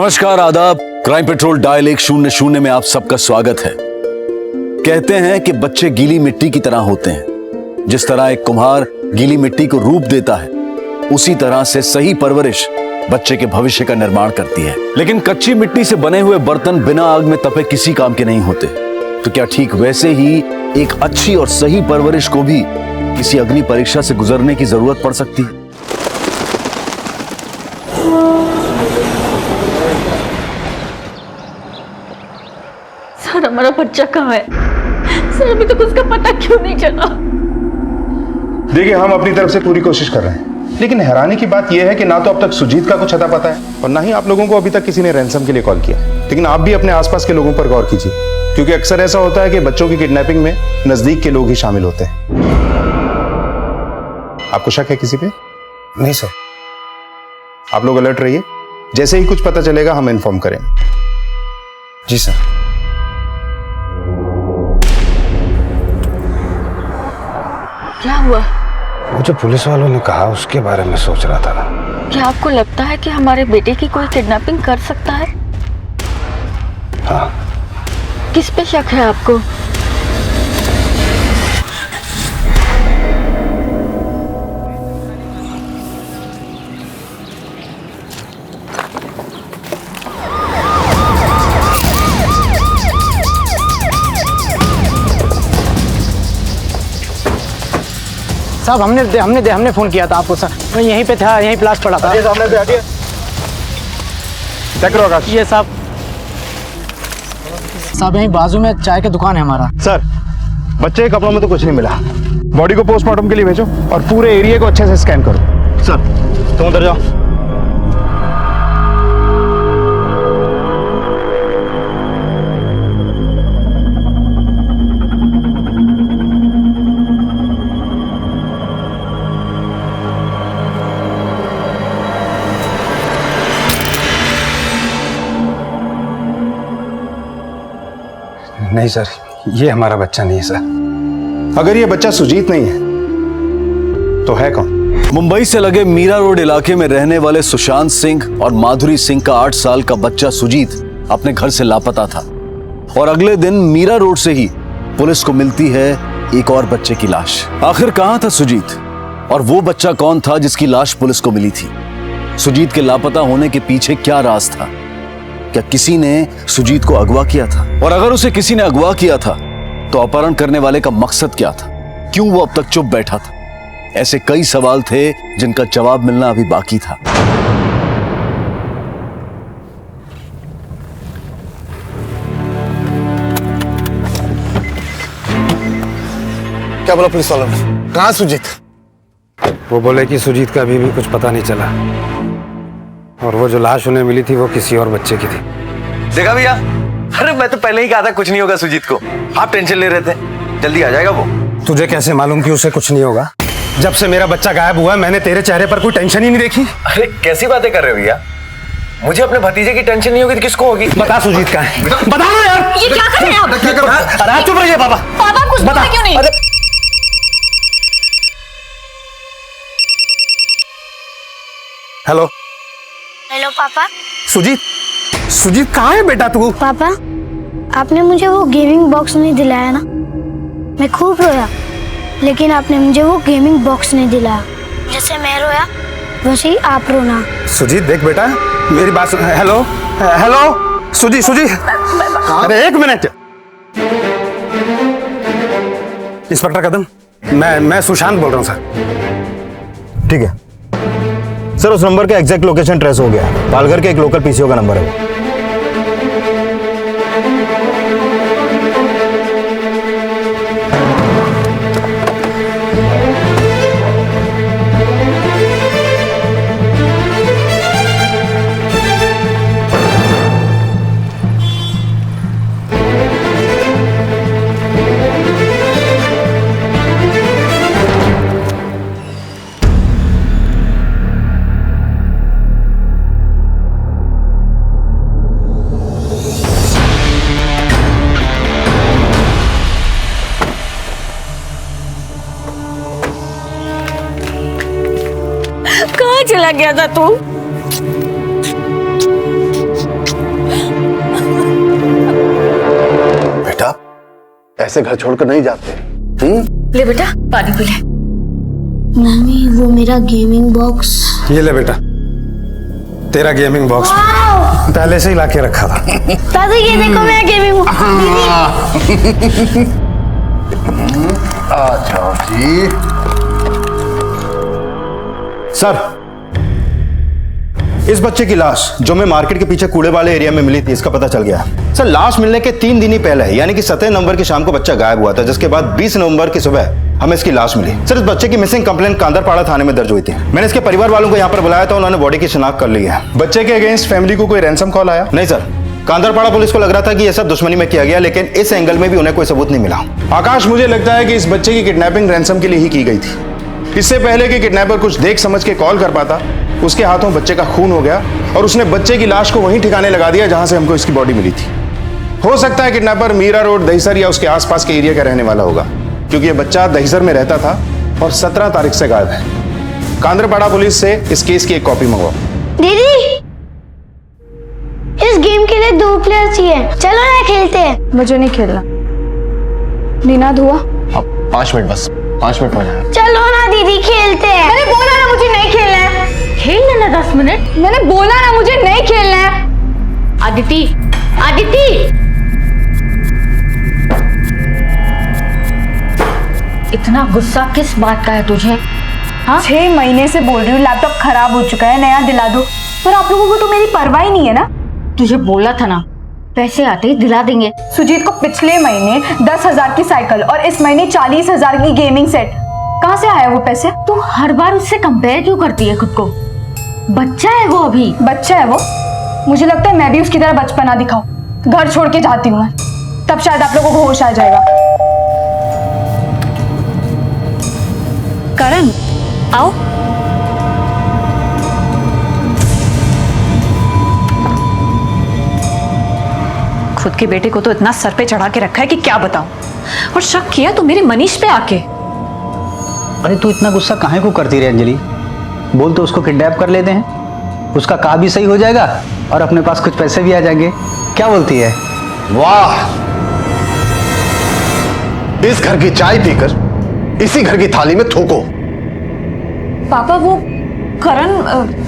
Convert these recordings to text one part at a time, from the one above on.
नमस्कार, आदाब। Crime petrol dial 100 में आप सबका स्वागत है। कहते हैं कि बच्चे गीली मिट्टी की तरह होते हैं। जिस तरह एक कुम्हार गीली मिट्टी को रूप देता है, उसी तरह से सही परवरिश बच्चे के भविष्य का निर्माण करती है। लेकिन कच्ची मिट्टी से बने हुए बर्तन बिना आग में तपे किसी काम के नहीं होते। तो क्या ठीक वैसे ही एक अच्छी और सही परवरिश को भी किसी अग्नि परीक्षा से गुजरने की जरूरत पड़ सकती है? सर, हमारा बच्चा कहाँ है? सर, अभी तक उसका पता क्यों नहीं चला? देखिए, हम अपनी तरफ से पूरी कोशिश कर रहे हैं, लेकिन हैरानी की बात यह है कि ना तो अब तक सुजीत का कुछ अता पता है और ना ही आप लोगों को अभी तक किसी ने रैंसम के लिए कॉल किया। लेकिन आप भी अपने आसपास के लोगों पर गौर कीजिए, क्योंकि अक्सर ऐसा होता है कि बच्चों की किडनैपिंग में नजदीक के लोग ही शामिल होते हैं। आपको शक है किसी पे? नहीं सर। आप लोग अलर्ट रहिए, जैसे ही कुछ पता चलेगा हम इन्फॉर्म करेंगे। जी सर। क्या हुआ? वो जो पुलिस वालों ने कहा उसके बारे में सोच रहा था। क्या आपको लगता है कि हमारे बेटे की कोई किडनैपिंग कर सकता है? हाँ। किस पे शक है आपको? साहब, हमने फोन किया था आपको सर। मैं यहीं पे था, यहीं प्लास्ट पड़ा था। सामने से हटिए। चेक करो आकाश। ये साहब यहीं बाजू में चाय की दुकान है हमारा। सर, बच्चे के कपड़ों में तो कुछ नहीं मिला। बॉडी को पोस्टमार्टम के लिए भेजो और पूरे एरिया को अच्छे से स्कैन करो। सर, तुम उधर जाओ। नहीं सर, ये हमारा बच्चा नहीं है सर। अगर ये बच्चा सुजीत नहीं है तो है कौन? मुंबई से लगे मीरा रोड इलाके में रहने वाले सुशांत सिंह और माधुरी सिंह का 8 साल का बच्चा सुजीत अपने घर से लापता था और अगले दिन मीरा रोड से ही पुलिस को मिलती है एक और बच्चे की लाश। आखिर कहां था सुजीत और वो बच्चा कौन था जिसकी लाश पुलिस को मिली थी? सुजीत के लापता होने के पीछे क्या राज था? क्या किसी ने सुजीत को अगवा किया था? और अगर उसे किसी ने अगवा किया था तो अपहरण करने वाले का मकसद क्या था? क्यों वो अब तक चुप बैठा था? ऐसे कई सवाल थे जिनका जवाब मिलना अभी बाकी था। क्या बोला पुलिस वालों ने? कहाँ सुजीत? वो बोले कि सुजीत का अभी भी कुछ पता नहीं चला और वो जो लाश उन्हें मिली थी वो किसी और बच्चे की थी। देखा भैया, अरे मैं तो पहले ही कहा था कुछ नहीं होगा सुजीत को। आप टेंशन ले रहे थे, जल्दी आ जाएगा वो। तुझे कैसे मालूम कि उसे कुछ नहीं होगा? जब से मेरा बच्चा गायब हुआ मैंने तेरे चेहरे पर कोई टेंशन ही नहीं देखी। अरे कैसी बातें कर रहे हो भैया? मुझे अपने भतीजे की टेंशन नहीं होगी तो किसको होगी? बता सुजीत कहाँ है? बता ना यार। ये क्या कर रहे हैं आप? अरे चुप रहिए बाबा। पापा कुछ बता क्यों नहीं? हेलो हेलो पापा। सुजीत कहाँ है बेटा तू? पापा, आपने मुझे वो गेमिंग बॉक्स नहीं दिलाया ना। मैं खूब रोया, लेकिन आपने मुझे वो गेमिंग बॉक्स नहीं दिलाया। जैसे मैं रोया वैसे ही आप रोना। सुजीत देख बेटा, मेरी बात सुन। हेलो सुजीत। अरे एक मिनट। इंस्पेक्टर कदम, मैं सुशांत बोल रहा हूँ सर। ठीक है सर, उस नंबर का एग्जैक्ट लोकेशन ट्रेस हो गया। पालघर के एक लोकल पीसीओ का नंबर है। कहाँ चला गया था तू? ऐसे घर छोड़कर नहीं जाते। ले बेटा पानी पी ले। मम्मी वो मेरा गेमिंग बॉक्स। ये ले बेटा, तेरा गेमिंग बॉक्स पहले से ही लाके रखा था। दादी ये देखो मेरा गेमिंग बॉक्स। अच्छा जी। सर, इस बच्चे की लाश जो मैं मार्केट के पीछे कूड़े वाले एरिया में मिली थी, इसका पता चल गया। सर, लाश मिलने के 3 दिन ही पहले यानी कि 17 नवंबर की शाम को बच्चा गायब हुआ था, जिसके बाद 20 नवंबर की सुबह हमें इसकी लाश मिली। सर, इस बच्चे की मिसिंग कंप्लेंट कांदरपाड़ा थाने में दर्ज हुई थी। मैंने इसके परिवार वालों को यहाँ पर बुलाया था, उन्होंने बॉडी की शिनाख्त कर ली है। बच्चे के अगेंस्ट फैमिली को कोई रैंसम कॉल आया? नहीं सर, कांदरपाड़ा पुलिस को लग रहा था कि यह सब दुश्मनी में किया गया, लेकिन इस एंगल में भी उन्हें कोई सबूत नहीं मिला। आकाश, मुझे लगता है कि इस बच्चे की किडनैपिंग रैंसम के लिए ही की गई थी। इससे पहले कि किडनैपर कुछ देख समझ के कॉल कर पाता, उसके हाथों बच्चे का खून हो गया और उसने बच्चे की लाश को वहीं ठिकाने लगा दिया जहां से हमको इसकी बॉडी मिली थी। हो सकता है किडनैपर मीरा रोड, दहीसर या उसके आसपास के एरिया का रहने वाला होगा, क्योंकि यह बच्चा दहीसर में रहता था और 17 तारीख से गायब है। कांदरपाड़ा पुलिस से इस केस की एक कॉपी मंगवाओ। दीदी, इस गेम के लिए 2 प्लेयर चाहिए, चलो ना खेलते हैं। मुझे नहीं खेलना। निनाद हुआ? 5 मिनट बस, 5 मिनट हो जाए। चलो ना दीदी खेलते हैं। मैंने बोला ना मुझे नहीं खेलना है। खेल लेना 10 मिनट। मैंने बोला ना मुझे नहीं खेलना है। आदिति, आदिति, इतना गुस्सा किस बात का है तुझे? हाँ, 6 महीने से बोल रही हूँ लैपटॉप खराब हो चुका है, नया दिला दो, पर आप लोगों को तो मेरी परवाह ही नहीं है ना। तुझे बोला था ना पैसे आते ही दिला देंगे। सुजीत को पिछले महीने 10,000 की साइकिल और इस महीने 40,000 की गेमिंग सेट, कहाँ से आया वो पैसे? तू हर बार उससे कंपेयर क्यों करती है खुद को? बच्चा है वो अभी। बच्चा है वो? मुझे लगता है मैं भी उसकी तरह बचपना दिखाऊं। घर छोड़ के जाती हूँ मैं, तब शायद आप लोगों को होश आ जाएगा। करण, आओ। खुद के बेटे को तो इतना सर पे चढ़ा के रखा है कि क्या बताऊं, और शक किया तो मेरे मनीष पे आके। अरे तू इतना गुस्सा काहे को करती रही अंजलि? बोल तो उसको किडनैप कर लेते हैं, उसका काम भी सही हो जाएगा और अपने पास कुछ पैसे भी आ जाएंगे। क्या बोलती है? वाह, इस घर की चाय पीकर इसी घर की थाली में थूको। पापा वो करण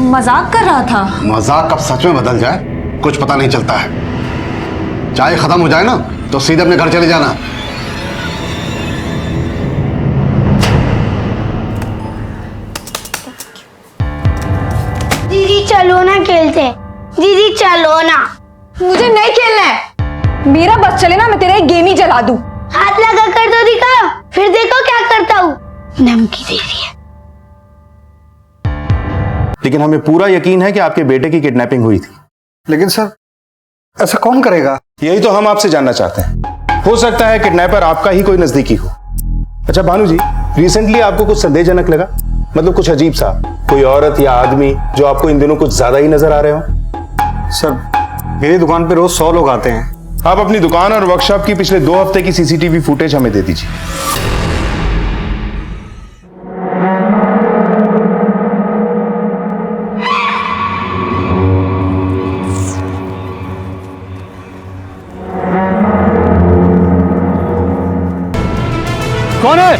मजाक कर रहा था। मजाक कब सच में बदल जाए कुछ पता नहीं चलता है। चाय खत्म हो जाए ना तो सीधे अपने घर चले जाना। दीदी चलो ना खेलते हैं। दीदी चलो ना। मुझे नहीं खेलना है। मेरा बस चले ना, मैं तेरा एक गेम ही जला दूं। हाथ लगा कर तो दिखाओ, फिर देखो क्या करता हूँ। धमकी दे रही है। लेकिन हमें पूरा यकीन है कि आपके बेटे की किडनैपिंग हुई थी। लेकिन सर, ऐसा कौन करेगा? यही तो हम आपसे जानना चाहते हैं। हो सकता है किडनैपर आपका ही कोई नजदीकी हो। अच्छा भानु जी, रिसेंटली आपको कुछ संदेहजनक लगा? मतलब कुछ अजीब सा, कोई औरत या आदमी जो आपको इन दिनों कुछ ज्यादा ही नजर आ रहे हो? सर, मेरी दुकान पे रोज 100 लोग आते हैं। आप अपनी दुकान और वर्कशॉप की पिछले 2 हफ्ते की सीसीटीवी फुटेज हमें दे दीजिए। कौन है?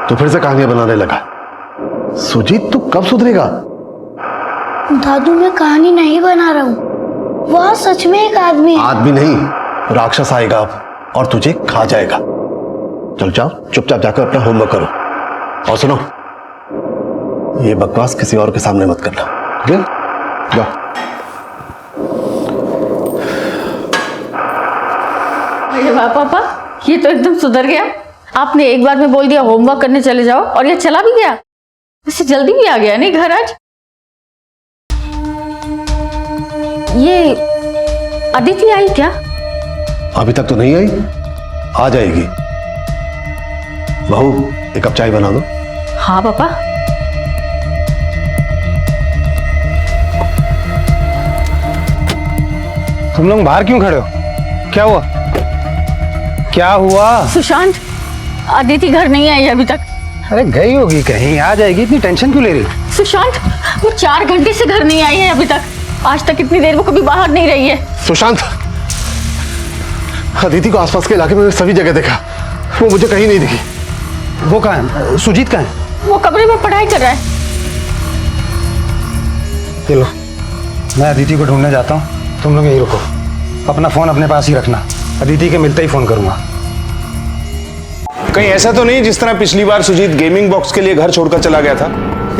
तो फिर से कहानियां बनाने लगा। सुजीत तू कब सुधरेगा? दादू मैं कहानी नहीं बना रहा हूँ, वह सच में एक आदमी है। आदमी नहीं, राक्षस आएगा अब और तुझे खा जाएगा। चल जाओ, चुपचाप जाकर अपना होमवर्क करो। और सुनो, ये बकवास किसी और के सामने मत करना, ठीक है? जाओ। अरे वाह पापा, ये तो एकदम सुधर गया। आपने एक बार में बोल दिया होमवर्क करने चले जाओ और ये चला भी गया। वैसे जल्दी भी आ गया नहीं घर आज। ये अदिति आई क्या? अभी तक तो नहीं आई, आ जाएगी। बहू, एक कप चाय बना दो। हाँ पापा। तुम लोग बाहर क्यों खड़े हो? क्या हुआ? क्या हुआ? सुशांत, अदिति घर नहीं आई अभी तक। अरे गई होगी कहीं, आ जाएगी, इतनी टेंशन क्यों ले रही? सुशांत, वो 4 घंटे से घर नहीं आई है अभी तक। आज तक इतनी देर वो कभी बाहर नहीं रही है। सुशांत, अदिति को आसपास के इलाके में सभी जगह देखा, वो मुझे कहीं नहीं दिखी। वो कहाँ है? सुजीत कहाँ है? वो कमरे में पढ़ाई कर रहा है। चलो, मैं अदिति को ढूंढने जाता हूँ, तुम लोग यहीं रुको। अपना फोन अपने पास ही रखना, अदिति के मिलते ही फोन करूंगा। कहीं ऐसा तो नहीं जिस तरह पिछली बार सुजीत गेमिंग बॉक्स के लिए घर छोड़कर चला गया था,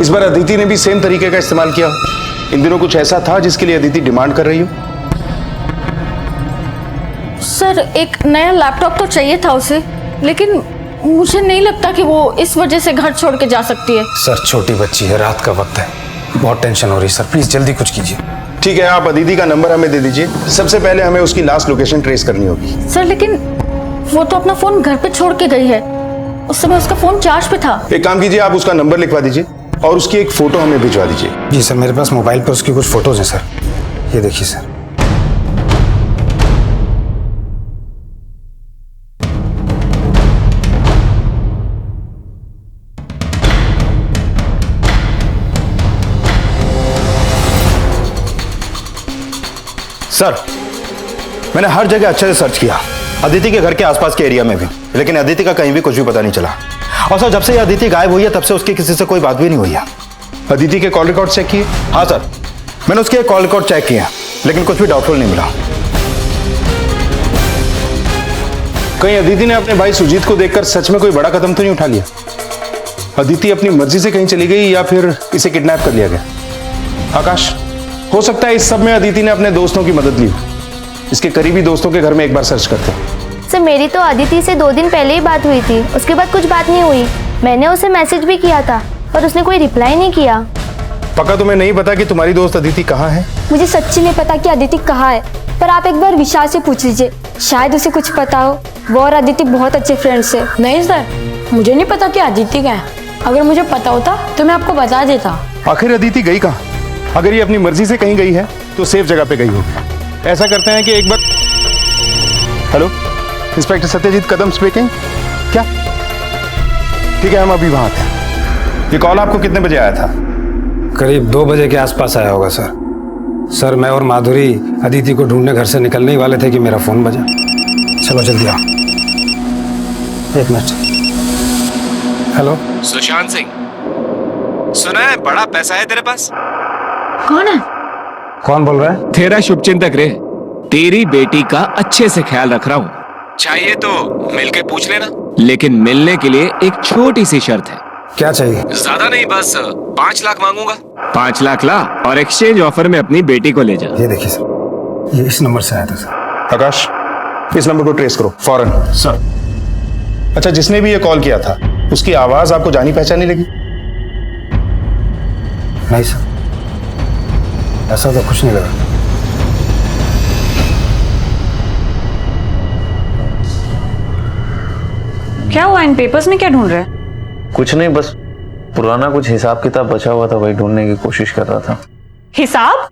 इस बार अदिति ने भी सेम तरीके का इस्तेमाल किया? इन दिनों कुछ ऐसा था जिसके लिए अदिति डिमांड कर रही हो? सर, एक नया लैपटॉप तो चाहिए था उसे, लेकिन मुझे नहीं लगता कि वो इस वजह से घर छोड़ के जा सकती है। सर, छोटी बच्ची है, रात का वक्त है, बहुत टेंशन हो रही है सर, प्लीज जल्दी कुछ कीजिए। ठीक है, आप अदिति का नंबर हमें दे दीजिए। सबसे पहले हमें उसकी लास्ट लोकेशन ट्रेस करनी होगी। सर, लेकिन वो तो अपना फोन घर पे छोड़ के गई है। उस समय उसका फोन चार्ज पे था। एक काम कीजिए, आप उसका नंबर लिखवा दीजिए और उसकी एक फोटो हमें भिजवा दीजिए। जी सर, मेरे पास मोबाइल पर उसकी कुछ फोटोज हैं सर, ये देखिए सर। सर, मैंने हर जगह अच्छे से सर्च किया, अदिति के घर के आसपास के एरिया में भी, लेकिन अदिति का कहीं भी कुछ भी पता नहीं चला। और सर, जब से ये अदिति गायब हुई है तब से उसकी किसी से कोई बात भी नहीं हुई है। अदिति के कॉल रिकॉर्ड चेक किए? हाँ सर, मैंने उसके कॉल रिकॉर्ड चेक किए, लेकिन कुछ भी डाउटफुल नहीं मिला। कहीं अदिति ने अपने भाई सुजीत को देखकर सच में कोई बड़ा कदम तो नहीं उठा लिया? अदिति अपनी मर्जी से कहीं चली गई या फिर इसे किडनैप कर लिया गया? आकाश, हो सकता है इस सब में अदिति ने अपने दोस्तों की मदद ली हो। इसके करीबी दोस्तों के घर में एक बार सर्च करते हैं। सर, मेरी तो अदिति से 2 दिन पहले ही बात हुई थी, उसके बाद कुछ बात नहीं हुई। मैंने उसे मैसेज भी किया था पर उसने कोई रिप्लाई नहीं किया। पक्का तुम्हें नहीं पता कि तुम्हारी दोस्त अदिति कहाँ है? मुझे सच्ची नहीं पता कि अदिति कहाँ है, पर आप एक बार विशाल से पूछ लीजिए, शायद उसे कुछ पता हो। वो और अदिति बहुत अच्छे फ्रेंड्स है। नहीं सर, मुझे नहीं पता कि अदिति कहाँ है। अगर मुझे पता होता तो मैं आपको बता देता। आखिर अदिति गई कहाँ? अगर ये अपनी मर्जी से कहीं गई है तो सेफ जगह पे गई होगी। ऐसा करते हैं कि एक बार। हेलो, इंस्पेक्टर सत्यजीत कदम स्पीकिंग। क्या? ठीक है, हम अभी वहां आते हैं। ये कॉल आपको कितने बजे आया था? करीब 2 बजे के आसपास आया होगा सर। सर, मैं और माधुरी अदिति को ढूंढने घर से निकलने ही वाले थे कि मेरा फोन बजा। चलो जल्दी आओ। 1 मिनट। हेलो, सुशांत सिंह, सुना है बड़ा पैसा है तेरे पास? कौन है? कौन बोल रहा है? तेरा शुभचिंतक रे, तेरी बेटी का अच्छे से ख्याल रख रहा हूँ। चाहिए तो मिलके पूछ लेना, लेकिन मिलने के लिए एक छोटी सी शर्त है। क्या चाहिए? ज्यादा नहीं, बस 5 लाख मांगूंगा। 5 लाख ला और एक्सचेंज ऑफर में अपनी बेटी को ले जा। ये देखिए सर, ये इस नंबर से आया था सर। आकाश, इस नंबर को ट्रेस करो फौरन। सर। अच्छा, जिसने भी ये कॉल किया था उसकी आवाज आपको जानी पहचानी लगी? नहीं सर, ऐसा तो कुछ नहीं लगा। क्या हुआ, इन पेपर्स में क्या ढूंढ रहे हैं? कुछ नहीं, बस पुराना कुछ हिसाब किताब बचा हुआ था, वही ढूंढने की कोशिश कर रहा था। हिसाब?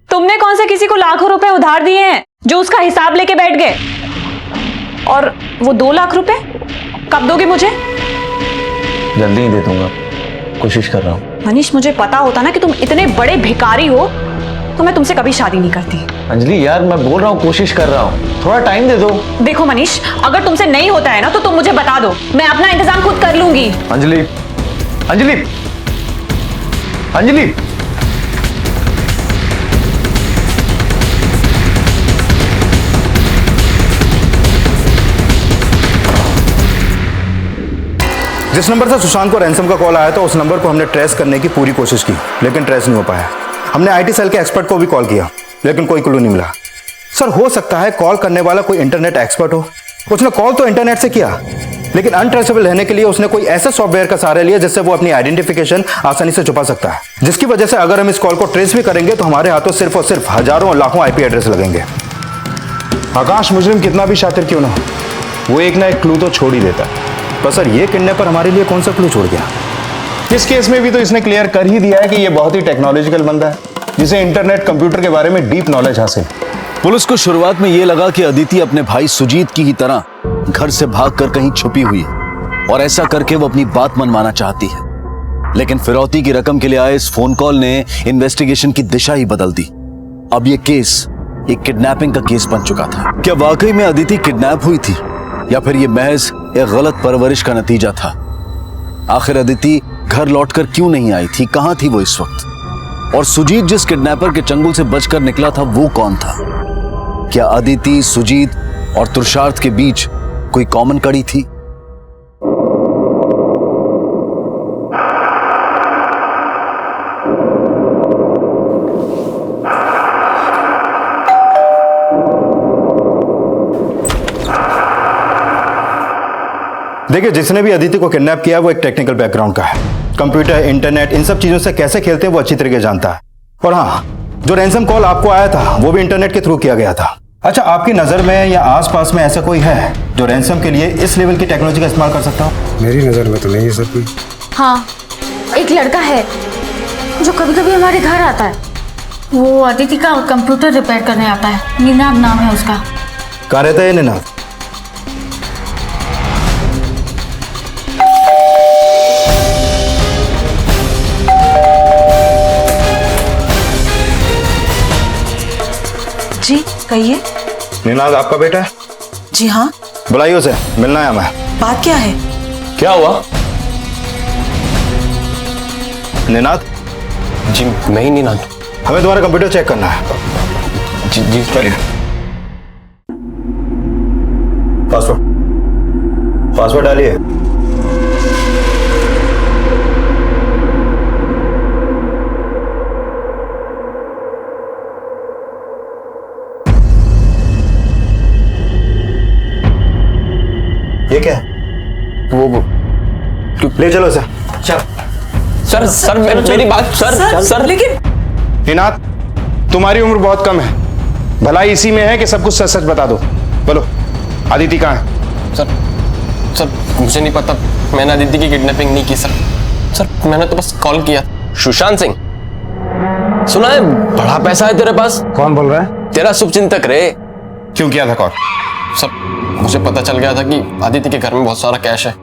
तुमने कौन से किसी को लाखों रुपए उधार दिए हैं जो उसका हिसाब लेके बैठ गए? और वो 2 लाख रुपए कब दोगे मुझे? जल्दी ही दे दूंगा, कोशिश कर रहा हूँ। मनीष, मुझे पता होता ना कि तुम इतने बड़े भिखारी हो तो मैं तुमसे कभी शादी नहीं करती। अंजलि यार, मैं बोल रहा हूँ, कोशिश कर रहा हूँ, थोड़ा टाइम दे दो। देखो मनीष, अगर तुमसे नहीं होता है ना तो तुम मुझे बता दो, मैं अपना इंतजाम खुद कर लूंगी। अंजलि, अंजलि, अंजलि, जिस नंबर से सुशांत को रैंसम का कॉल आया था उस नंबर को हमने ट्रेस करने की पूरी कोशिश की, लेकिन ट्रेस नहीं हो पाया। हमने आईटी सेल के एक्सपर्ट को भी कॉल किया, लेकिन कोई क्लू नहीं मिला। सर, हो सकता है कॉल करने वाला कोई इंटरनेट एक्सपर्ट हो। उसने कॉल तो इंटरनेट से किया, लेकिन अनट्रेसेबल रहने के लिए उसने कोई ऐसे सॉफ्टवेयर का सहारा लिया जिससे वो अपनी आइडेंटिफिकेशन आसानी से छुपा सकता है, जिसकी वजह से अगर हम इस कॉल को ट्रेस भी करेंगे तो हमारे हाथों सिर्फ और सिर्फ हजारों और लाखों आईपी एड्रेस लगेंगे। आकाश, मुजरिम कितना भी शातिर क्यों ना हो, वो एक ना एक क्लू तो छोड़ ही देता है। पर सर, ये किडनैपर हमारे लिए कौन सा क्लू छोड़ गया? इस केस में भी तो इसने क्लियर कर ही दिया है कि ये बहुत ही टेक्नोलॉजिकल बंदा है, जिसे इंटरनेट कंप्यूटर के बारे में डीप नॉलेज हासिल। पुलिस को शुरुआत में यह लगा कि अदिति अपने भाई सुजीत की ही तरह घर से भागकर कहीं छुपी हुई है, और ऐसा करके वो अपनी बात मनवाना चाहती है। लेकिन फिरौती की रकम के लिए आए इस फोन कॉल ने इन्वेस्टिगेशन की दिशा ही बदल दी। अब ये केस एक किडनैपिंग का केस बन चुका था। क्या वाकई में अदिति किडनैप हुई थी या फिर ये महज एक गलत परवरिश का नतीजा था? आखिर अदिति घर लौटकर क्यों नहीं आई थी? कहां थी वो इस वक्त? और सुजीत जिस किडनैपर के चंगुल से बचकर निकला था वो कौन था? क्या अदिति, सुजीत और तुषार्थ के बीच कोई कॉमन कड़ी थी? देखिए, जिसने भी अदिति को किडनैप किया वो एक टेक्निकल बैकग्राउंड का है। कंप्यूटर, इंटरनेट, इन सब चीजों से कैसे खेलते हैं वो अच्छी तरीके जानता है। और हाँ, जो रैंसम कॉल आपको आया था वो भी इंटरनेट के थ्रू किया गया था। अच्छा, आपकी नजर में या आसपास में ऐसा कोई है जो रैंसम के लिए इस लेवल की टेक्नोलॉजी का इस्तेमाल कर सकता हो? मेरी नजर में तो नहीं है सर कोई। हाँ, एक लड़का है जो कभी कभी हमारे घर आता है। वो अदिति का कंप्यूटर रिपेयर करने आता है। निनाद नाम है उसका। कहाँ रहता है निनाद? जी कहिए। निनाद आपका बेटा है? जी हाँ। बुलाइए उसे, मिलना है हमें। बात क्या है? क्या हुआ? निनाद? जी मैं ही निनाद। हमें तुम्हारा कंप्यूटर चेक करना है। जी जी चलिए। पासवर्ड डालिए। ये क्या है? वो ले चलो सर। सर सर मेरी बात सर लेकिन निनाद, तुम्हारी उम्र बहुत कम है। भलाई इसी में है कि सब कुछ सच सच बता दो। बोलो, अदिति कहाँ है? सर मुझे नहीं पता। मैंने अदिति की किडनैपिंग नहीं की सर मैंने तो बस कॉल किया। सुशांत सिंह, सुना है बड़ा पैसा है तेरे पास? कौन बोल रहा है? तेरा शुभचिंतक रे। क्यों किया था कॉल? सर मुझे पता चल गया था कि अदिति के घर में बहुत सारा कैश है।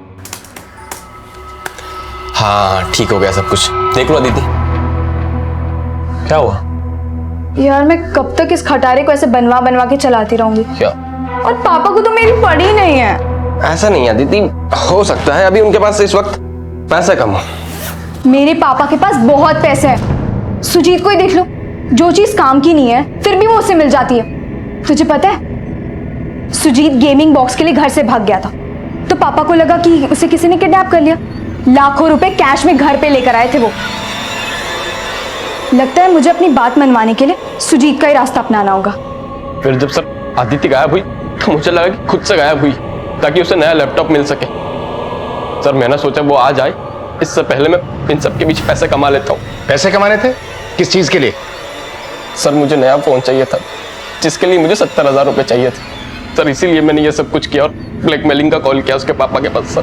हाँ ठीक हो गया सब कुछ। देख लो अदिति। क्या हुआ? यार मैं कब तक इस खटारे को ऐसे बनवा के चलाती रहूंगी? क्या? और पापा को तो मेरी पड़ी नहीं है। ऐसा नहीं है अदिति, हो सकता है अभी उनके पास इस वक्त पैसा कम हो। मेरे पापा के पास बहुत पैसे है। सुजीत को ही देख लो, जो चीज काम की नहीं है फिर भी वो उससे मिल जाती है। तुझे पता है सुजीत गेमिंग बॉक्स के लिए घर से भाग गया था, तो पापा को लगा कि उसे किसी ने किडनैप कर लिया। लाखों रुपए कैश में घर पे लेकर आए थे वो। लगता है मुझे अपनी बात मनवाने के लिए सुजीत का ही रास्ता अपनाना होगा। फिर जब सर अदिति गायब हुई तो मुझे लगा कि खुद से गायब हुई ताकि उसे नया लैपटॉप मिल सके। सर मैंने सोचा वो आ जाए, इससे पहले मैं इन सब के बीच पैसे कमा लेता हूँ। पैसे कमाने थे? किस चीज के लिए? सर मुझे नया फोन चाहिए था, जिसके लिए मुझे 70,000 रुपए चाहिए थे सर। इसीलिए मैंने ये सब कुछ किया और ब्लैकमेलिंग का कॉल किया उसके पापा के पास।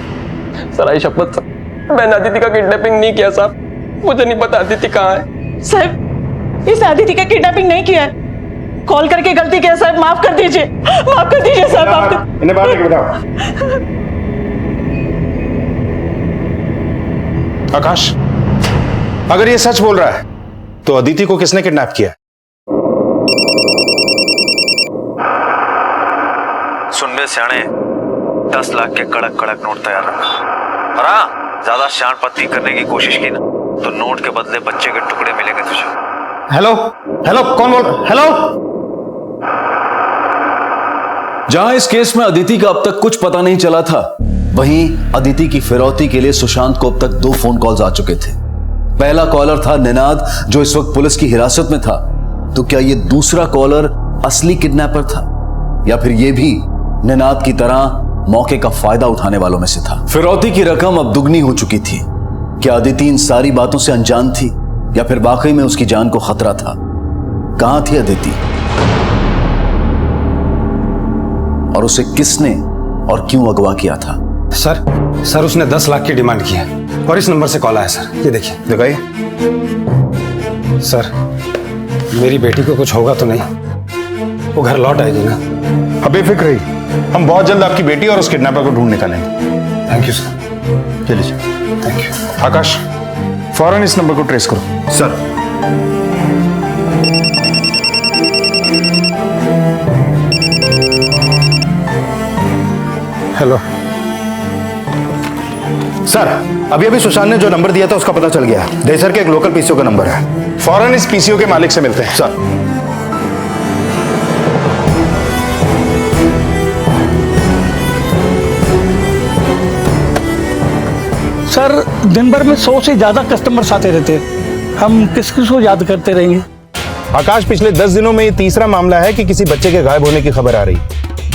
सर आई शपथ सर, मैंने अदिति का किडनैपिंग नहीं किया साहब। मुझे नहीं पता अदिति कहाँ है। साहब इस अदिति का किडनैपिंग नहीं किया है। कॉल करके गलती किया साहब, माफ कर दीजिए, माफ कर दीजिए साहब। माफ कर। इन्हें बाहर लेके बताओ। आकाश, अगर ये सच बोल रहा है तो अदिति को किसने किडनैप किया? सुन बे सियाणे, 10 लाख के कड़क कड़क नोट तैयार रखा। और हाँ, ज्यादा शानपत्ती करने की कोशिश की ना तो नोट के बदले बच्चे के टुकड़े मिलेंगे तुझे। हेलो हेलो, कौन बोल? हेलो। जहां इस केस में अदिति का अब तक कुछ पता नहीं चला था, वहीं अदिति की फिरौती के लिए सुशांत को अब तक 2 फोन कॉल्स आ चुके थे। पहला कॉलर था निनाद, जो इस वक्त पुलिस की हिरासत में था। तो क्या ये दूसरा कॉलर असली किडनैपर था या फिर ये भी निनाद की तरह मौके का फायदा उठाने वालों में से था? फिरौती की रकम अब दुगनी हो चुकी थी। क्या अदिति इन सारी बातों से अनजान थी या फिर वाकई में उसकी जान को खतरा था? कहां थी अदिति और उसे किसने और क्यों अगवा किया था? सर उसने 10 लाख की डिमांड की है और इस नंबर से कॉल आया सर। ये देखिए। दिखाइए। सर मेरी बेटी को कुछ होगा तो नहीं? वो घर लौट आएगी ना? अब बेफिक्र रहिए, हम बहुत जल्द आपकी बेटी और उस किडनैपर को ढूंढ निकालेंगे। Thank you sir. चलिए थैंक यू। आकाश, फौरन इस नंबर को ट्रेस करो। सर। हेलो सर, अभी अभी सुशांत ने जो नंबर दिया था उसका पता चल गया। देसर के एक लोकल पीसीओ का नंबर है। फौरन इस पीसीओ के मालिक से मिलते हैं। सर। सर, दिन भर में 100 से ज्यादा कस्टमर्स आते रहते हैं, हम किस को याद करते रहेंगे। आकाश, पिछले 10 दिनों में ये तीसरा मामला है कि किसी बच्चे के गायब होने की खबर आ रही।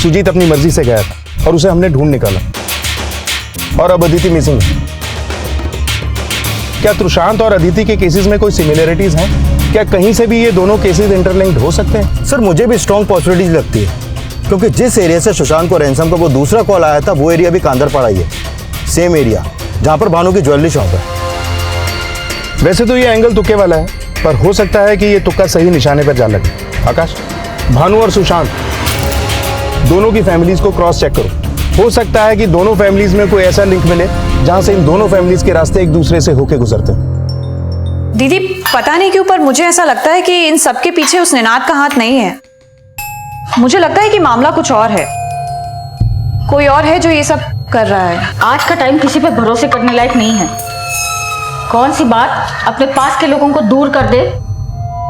सुजीत अपनी मर्जी से गया था और उसे हमने ढूंढ निकाला, और अब अदिति मिसिंग है। क्या त्रुशांत और अदिति के केसेस में कोई सिमिलरिटीज हैं? क्या कहीं से भी ये दोनों केसेस इंटरलिंक्ड हो सकते हैं? सर, मुझे भी स्ट्रॉन्ग पॉसिबिलिटीज लगती है, क्योंकि जिस एरिया से सुशांत को रैंसम का वो दूसरा कॉल आया था वो एरिया भी कांदरपाड़ा ही है, सेम एरिया जहां पर भानु की ज्वेलरी शॉप है। वैसे तो ये एंगल तुक्के वाला है, पर हो सकता है कि ये तुक्का सही निशाने पर जा लगे। आकाश, भानु और सुशांत दोनों की फैमिलीज को क्रॉस चेक करो। हो सकता है कि दोनों फैमिलीज में कोई ऐसा लिंक मिले जहां से इन दोनों फैमिलीज के रास्ते एक दूसरे से होके गुजरते हैं। दीदी, पता नहीं क्यों पर मुझे ऐसा लगता है कि इन सब के पीछे उस निनाद का हाथ नहीं है। मुझे लगता है कि मामला कुछ और है, कोई और है जो ये सब कर रहा है। आज का टाइम किसी पे भरोसे करने लायक नहीं है। कौन सी बात अपने पास के लोगों को दूर कर दे,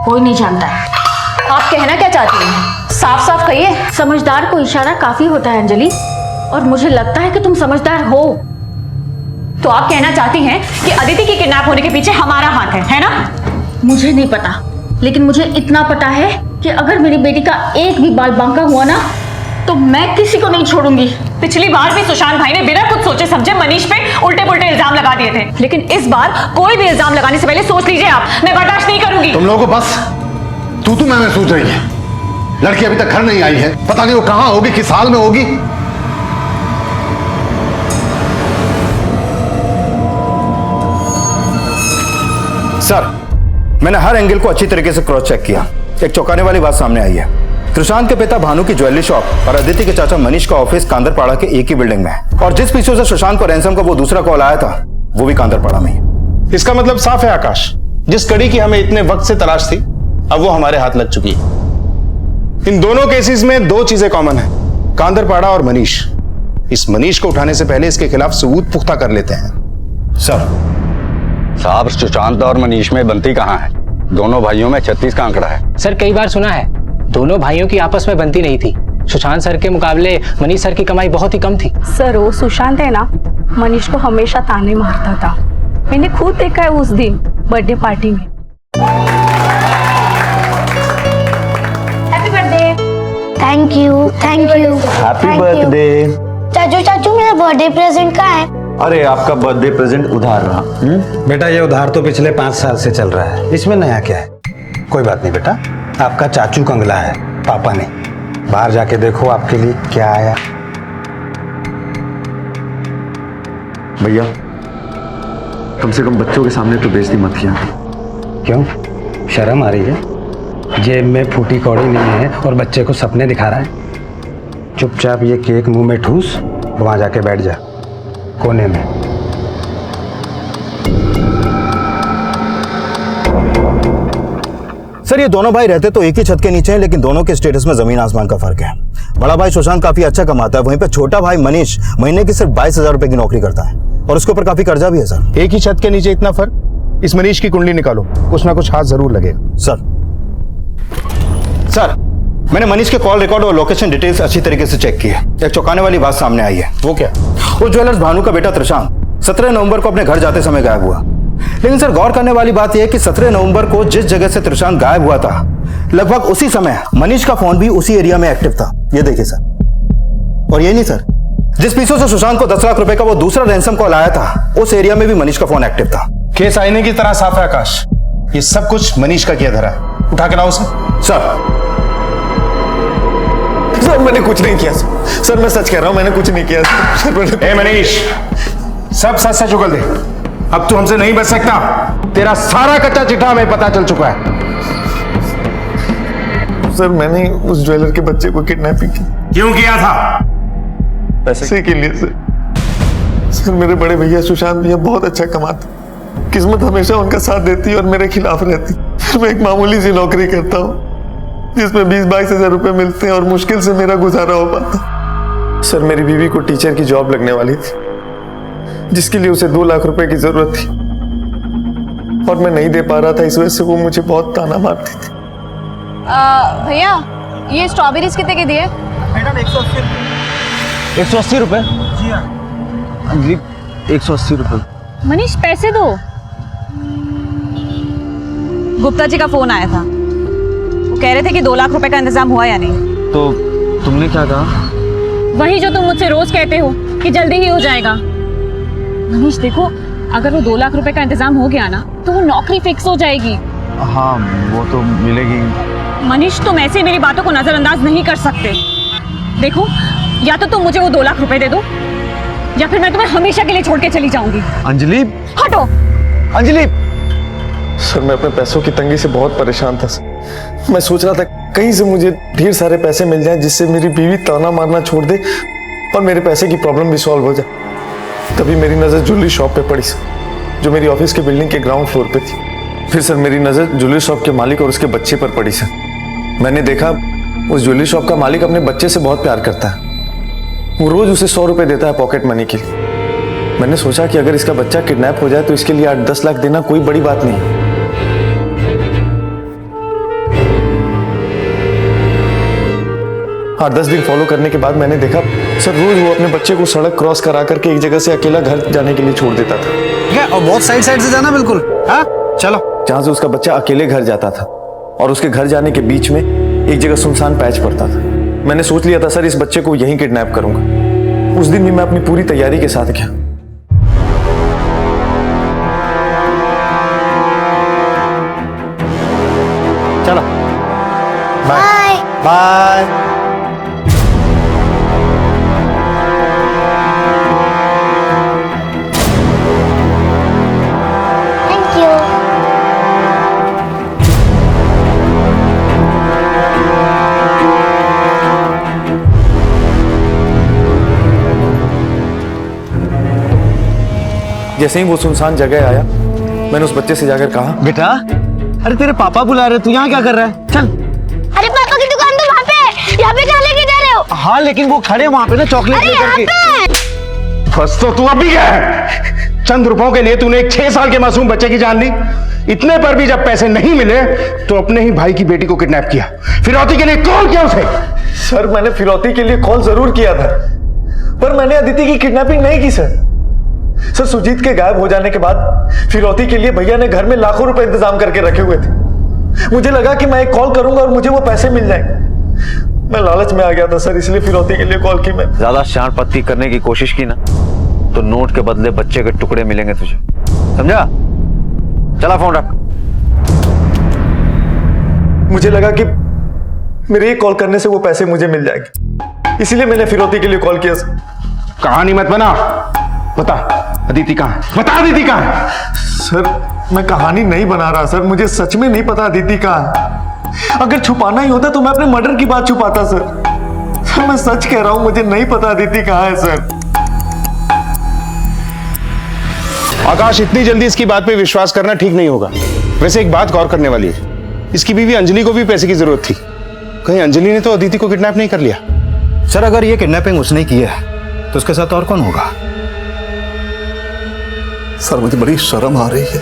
कोई नहीं जानता है। आप कहना क्या चाहती हैं? साफ साफ कहिए। समझदार को इशारा काफी होता है अंजलि, और मुझे लगता है कि तुम समझदार हो। तो आप कहना चाहती हैं कि अदिति के किडनैप होने के पीछे हमारा हाथ है ना? मुझे नहीं पता, लेकिन मुझे इतना पता है कि अगर मेरी बेटी का एक भी बाल बांका हुआ ना, तो मैं किसी को नहीं छोड़ूंगी। पिछली बार भी सुशांत भाई ने बिना कुछ सोचे समझे मनीष पे उल्टे पुल्टे इल्जाम लगा दिए थे, लेकिन इस बार कोई भी इल्जाम लगाने से पहले सोच लीजिए आप। मैं बर्दाश्त नहीं करूंगी। तुम लोगों को बस तू मैं सोच रही है। लड़की अभी तक घर नहीं आई है, पता नहीं वो कहां होगी, किस हाल में होगी। सर, मैंने हर एंगल को अच्छी तरीके से क्रॉस चेक किया। एक चौंकाने वाली बात सामने आई है। त्रिशांत के पिता भानु की ज्वेलरी शॉप और अदिति के चाचा मनीष का ऑफिस कांदरपाड़ा के एक ही बिल्डिंग में है, और जिस पीछे से सुशांत को रैंसम का वो दूसरा कॉल आया था वो भी कांदरपाड़ा में ही। इसका मतलब साफ है आकाश, जिस कड़ी की हमें इतने वक्त से तलाश थी अब वो हमारे हाथ लग चुकी है। इन दोनों केसेस में दो चीजें कॉमन है, कांदरपाड़ा और मनीष। इस मनीष को उठाने से पहले इसके खिलाफ सबूत पुख्ता कर लेते हैं। सर साहब, सुशांत और मनीष में बनती कहाँ है? दोनों भाइयों में 36 का आंकड़ा है। सर, कई बार सुना है दोनों भाइयों की आपस में बनती नहीं थी। सुशांत सर के मुकाबले मनीष सर की कमाई बहुत ही कम थी। सर, वो सुशांत है ना, मनीष को हमेशा ताने मारता था। मैंने खुद देखा है उस दिन बर्थडे पार्टी में। Happy birthday. Thank you, thank you. Happy birthday. चाचू चाचू, मेरा बर्थडे प्रेजेंट कहाँ है? अरे, आपका बर्थडे प्रेजेंट उधार रहा। बेटा, ये उधार तो पिछले 5 साल से चल रहा है, इसमें नया क्या है? कोई बात नहीं बेटा, आपका चाचू कंगला है, पापा ने। बाहर जाके देखो आपके लिए क्या आया। भैया, कम से कम बच्चों के सामने तो बेइज्जती मत किया। क्यों, शर्म आ रही है? जेब में फूटी कौड़ी नहीं है और बच्चे को सपने दिखा रहा है। चुपचाप ये केक मुंह में ठूस, वहां जाके बैठ जा कोने में। सर, ये दोनों भाई रहते तो एक ही छत के नीचे हैं, लेकिन दोनों के स्टेटस में जमीन आसमान का फर्क है। बड़ा भाई सुशांत काफी अच्छा कमाता है, वहीं पे छोटा भाई मनीष महीने की सिर्फ 22,000 रुपए की नौकरी करता है, और उसके ऊपर काफी कर्जा भी है। सर, एक ही छत के नीचे इतना फर्क? इस मनीष की कुंडली निकालो, कुछ ना कुछ हाथ जरूर लगेगा। सर, मैंने मनीष के कॉल रिकॉर्ड और लोकेशन डिटेल्स अच्छी तरीके से चेक की है। एक चौंकाने वाली बात सामने आई है। वो क्या? वो ज्वेलर्स भानु का बेटा त्रिशांत 17 नवंबर को अपने घर जाते समय गायब हुआ। लेकिन सर, गौर करने वाली बात यह है कि 17 नवंबर को जिस जगह से त्रिशांत गायब हुआ था, लगभग उसी समय मनीष का फोन भी उसी एरिया में एक्टिव था। ये देखिए सर। और ये नहीं सर, जिस पीछे से सुशांत को 10 लाख रुपए का वो दूसरा रैंसम कॉल आया था, उस एरिया में भी मनीष का फोन एक्टिव था। केस आईने की तरह साफ है आकाश, ये सब कुछ मनीष का किया धरा है। उठा के लाओ उसे। सर, मैंने कुछ नहीं किया सर, मैं सच कह रहा हूं, मैंने कुछ नहीं किया सर। ए मनीष, सब सच सच उगल दे, अब तू हमसे नहीं बच सकता। तेरा सारा कच्चा चिट्ठा हमें पता चल चुका है। सर, मैंने उस ज्वेलर के बच्चे को किडनैपिंग की। क्यों किया था? पैसे के लिए सर। सर मेरे बड़े भैया सुशांत भैया बहुत अच्छा कमाते, किस्मत हमेशा उनका साथ देती और मेरे खिलाफ रहती। फिर मैं एक मामूली सी नौकरी करता हूँ जिसमें 20-22 हजार रुपए मिलते हैं और मुश्किल से मेरा गुजारा हो पाता। सर मेरी बीवी को टीचर की जॉब लगने वाली थी जिसके लिए उसे 2 लाख रुपए की जरूरत थी और मैं नहीं दे पा रहा था। इस वजह से वो मुझे बहुत ताना मारती थी। भैया ये स्ट्रॉबेरीज कितने के दिए? मैडम 180 रुपए। जी हाँ जी 180 रुपए। मनीष पैसे दो। गुप्ता जी का फोन आया था, वो कह रहे थे कि 2 लाख रुपए का इंतजाम हुआ या नहीं। तो तुमने क्या कहा? वही जो तुम मुझसे रोज कहते हो कि जल्दी ही हो जाएगा। मनीष देखो, अगर वो 2 लाख रुपए का इंतजाम हो गया ना तो वो नौकरी फिक्स हो जाएगी। हाँ वो तो मिलेगी। मनीष तुम ऐसे मेरी बातों को नजरअंदाज नहीं कर सकते। देखो, या तो तुम मुझे वो 2 लाख रुपए दे दो या फिर मैं तुम्हें हमेशा के लिए छोड़ के चली जाऊंगी। अंजलि हटो। अंजलि। सर मैं अपने पैसों की तंगी से बहुत परेशान था सर। मैं सोच रहा था कहीं से मुझे ढेर सारे पैसे मिल जाएं जिससे मेरी बीवी ताना मारना छोड़ दे और मेरे पैसे की प्रॉब्लम भी सॉल्व हो जाए। तभी मेरी नज़र ज्वेलरी शॉप पे पड़ी सर, जो मेरी ऑफिस के बिल्डिंग के ग्राउंड फ्लोर पे थी। फिर सर मेरी नज़र ज्वेलरी शॉप के मालिक और उसके बच्चे पर पड़ी सर। मैंने देखा उस ज्वेलरी शॉप का मालिक अपने बच्चे से बहुत प्यार करता है। वो रोज उसे 100 रुपए देता है पॉकेट मनी के लिए। मैंने सोचा कि अगर इसका बच्चा किडनैप हो जाए तो इसके लिए 8-10 लाख देना कोई बड़ी बात नहीं है। 8-10 दिन फॉलो करने के बाद मैंने देखा सर रोज वो अपने बच्चे को सड़क क्रॉस करा करके एक जगह से अकेला घर जाने के लिए छोड़ देता था। ठीक है, और बहुत साइड से जाना बिल्कुल। हाँ चलो। जहां से उसका बच्चा अकेले घर जाता था और उसके घर जाने के बीच में एक जगह सुनसान पैच पड़ता था। मैंने सोच लिया था सर इस बच्चे को यहीं किडनैप करूंगा। उस दिन भी मैं अपनी पूरी तैयारी के साथ गया। चलो बाय बाय। जैसे ही वो सुनसान जगह आया मैंने उस बच्चे से जाकर कहा, बेटा अरे तेरे पापा बुला रहे, तू यहाँ क्या कर रहा है? चल। अरे पापा की दुकान तो वहाँ पे, यहाँ पे कहाँ लेके जा रहे हो? हाँ लेकिन वो खड़े वहाँ पे ना चॉकलेट लेकर के। फंस तो तू अभी गया है। चंद रुपयों के लिए तूने एक 6 साल के मासूम बच्चे की जान ली। इतने पर भी जब पैसे नहीं मिले तो अपने ही भाई की बेटी को किडनैप किया, फिरौती के लिए कॉल किया उसे। सर मैंने फिरौती के लिए कॉल जरूर किया था पर मैंने अदिति की किडनैपिंग नहीं की सर। सर सुजीत के गायब हो जाने के बाद फिरौती के लिए भैया ने घर में लाखों रुपए इंतजाम करके रखे हुए थे। मुझे लगा कि मैं एक कॉल करूंगा और मुझे वो पैसे मिल जाएंगे। मैं लालच में आ गया था सर, इसलिए फिरौती के लिए कॉल की। मैं ज्यादा शान पत्ती करने की कोशिश की ना तो नोट के बदले बच्चे के टुकड़े मिलेंगे तुझे, समझा? चला फोन रख। मुझे लगा कि मेरे एक कॉल करने से वो पैसे मुझे मिल जाएंगे, इसीलिए मैंने फिरौती के लिए कॉल किया सर। कहानी मत बना, बता अदिति कहाँ है? बता अदिति कहाँ है? सर मैं कहानी नहीं बना रहा सर, मुझे सच में नहीं पता अदिति कहाँ है। अगर छुपाना ही होता तो मैं अपने मर्डर की बात छुपाता सर। मैं सच कह रहा हूं, मुझे नहीं पता अदिति कहाँ है सर। आकाश इतनी जल्दी इसकी बात पे विश्वास करना ठीक नहीं होगा। वैसे एक बात गौर करने वाली है, इसकी बीवी अंजलि को भी पैसे की जरूरत थी। कहीं अंजलि ने तो अदिति को किडनैप नहीं कर लिया? सर अगर ये किडनैपिंग उसने की है तो उसके साथ और कौन होगा? सर मुझे बड़ी शर्म आ रही है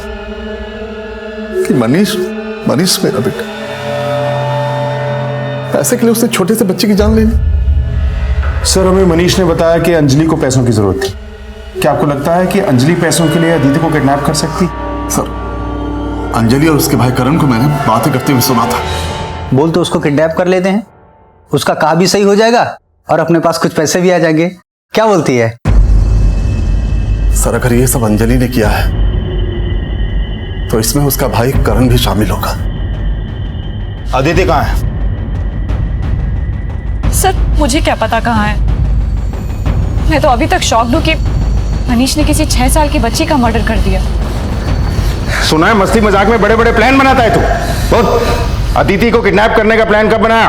कि मनीष मेरा बेटा, पैसे के लिए उसने छोटे से बच्चे की जान ले ली। सर हमें मनीष ने बताया कि अंजलि को पैसों की जरूरत थी। क्या आपको लगता है कि अंजलि पैसों के लिए अदिति को किडनैप कर सकती? सर अंजलि और उसके भाई करण को मैंने बातें करते हुए सुना था। बोल तो उसको किडनैप कर लेते हैं, उसका काम भी सही हो जाएगा और अपने पास कुछ पैसे भी आ जाएंगे। क्या बोलती है? सर अगर ये सब अंजलि ने किया है तो इसमें उसका भाई करण भी शामिल होगा। अदिति कहाँ है? सर मुझे क्या पता कहाँ है। मैं तो अभी तक शॉक्ड हूँ कि मनीष ने किसी 6 साल की बच्ची का मर्डर कर दिया। सुना है मस्ती मजाक में बड़े बड़े प्लान बनाता है तू। बोल अदिति को किडनैप करने का प्लान कब बनाया?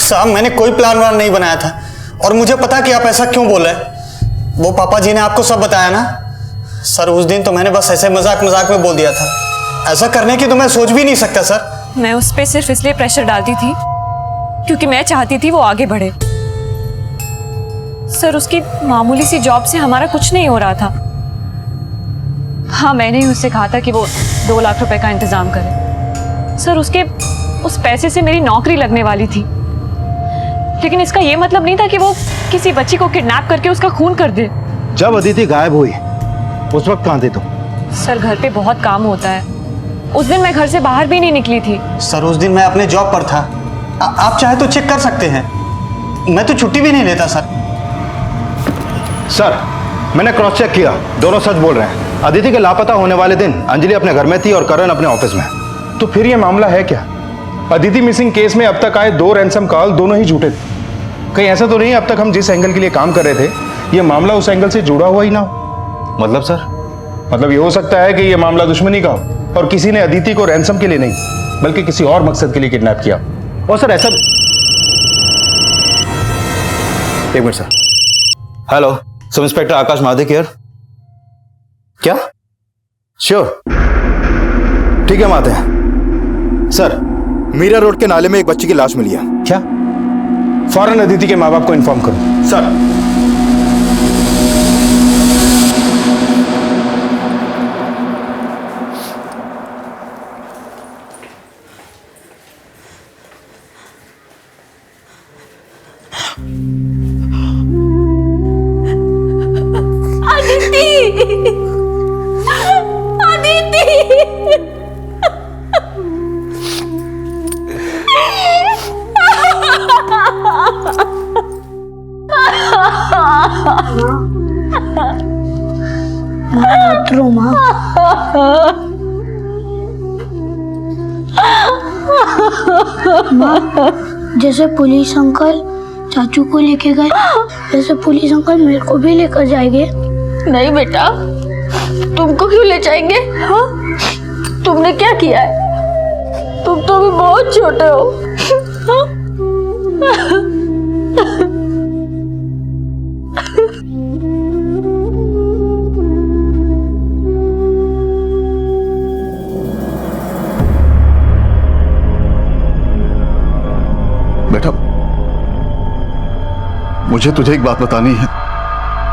साहब मैंने कोई प्लान वान नहीं बनाया था और मुझे पता कि आप ऐसा क्यों बोल रहे हैं। वो पापा जी ने आपको सब बताया ना? सर उस दिन तो मैंने बस ऐसे मजाक मजाक में बोल दिया था, ऐसा करने की तो मैं सोच भी नहीं सकता सर। मैं उस पर सिर्फ इसलिए प्रेशर डालती थी क्योंकि मैं चाहती थी वो आगे बढ़े। सर उसकी मामूली सी जॉब से हमारा कुछ नहीं हो रहा था। हाँ, मैंने ही उससे कहा था कि वो 2 लाख रुपए का इंतजाम करे। सर उसके उस पैसे से मेरी नौकरी लगने वाली थी, लेकिन इसका ये मतलब नहीं था कि वो किसी बच्ची को किडनैप करके उसका खून कर दे। जब अदिति गायब हुई उस वक्त कहाँ थे तुम? सर घर पे बहुत काम होता है, उस दिन मैं घर से बाहर भी नहीं निकली थी। सर उस दिन मैं अपने जॉब पर था, आप चाहे तो चेक कर सकते हैं, मैं तो छुट्टी भी नहीं लेता सर। सर मैंने क्रॉस चेक किया, दोनों सच बोल रहे हैं। अदिति के लापता होने वाले दिन अंजलि अपने घर में थी और करण अपने ऑफिस में। तो फिर ये मामला है क्या? अदिति मिसिंग केस में अब तक आए 2 रैंसम कॉल दोनों ही झूठे थे। कहीं ऐसा तो नहीं अब तक हम जिस एंगल के लिए काम कर रहे थे ये मामला उस एंगल से जुड़ा हुआ ही ना हो? मतलब सर? मतलब ये हो सकता है कि ये मामला दुश्मनी का हो और किसी ने अदिति को रैंसम के लिए नहीं बल्कि किसी और मकसद के लिए किडनैप किया। और सर ऐसा, एक minute sir. Hello, sub inspector Akash Mahadev here. क्या? श्योर, ठीक है हम आते हैं। सर मीरा रोड के नाले में एक बच्ची की लाश मिली है। क्या? फौरन अदिति के माँ बाप को इन्फॉर्म करो। सर मत रो माँ। जैसे पुलिस अंकल चाचू को लेके गए वैसे पुलिस अंकल मेरे को भी लेकर जाएंगे। नहीं बेटा, तुमको क्यों ले जाएंगे? हाँ, तुमने क्या किया है? तुम तो अभी बहुत छोटे हो। हाँ? बेटा, मुझे तुझे एक बात बतानी है।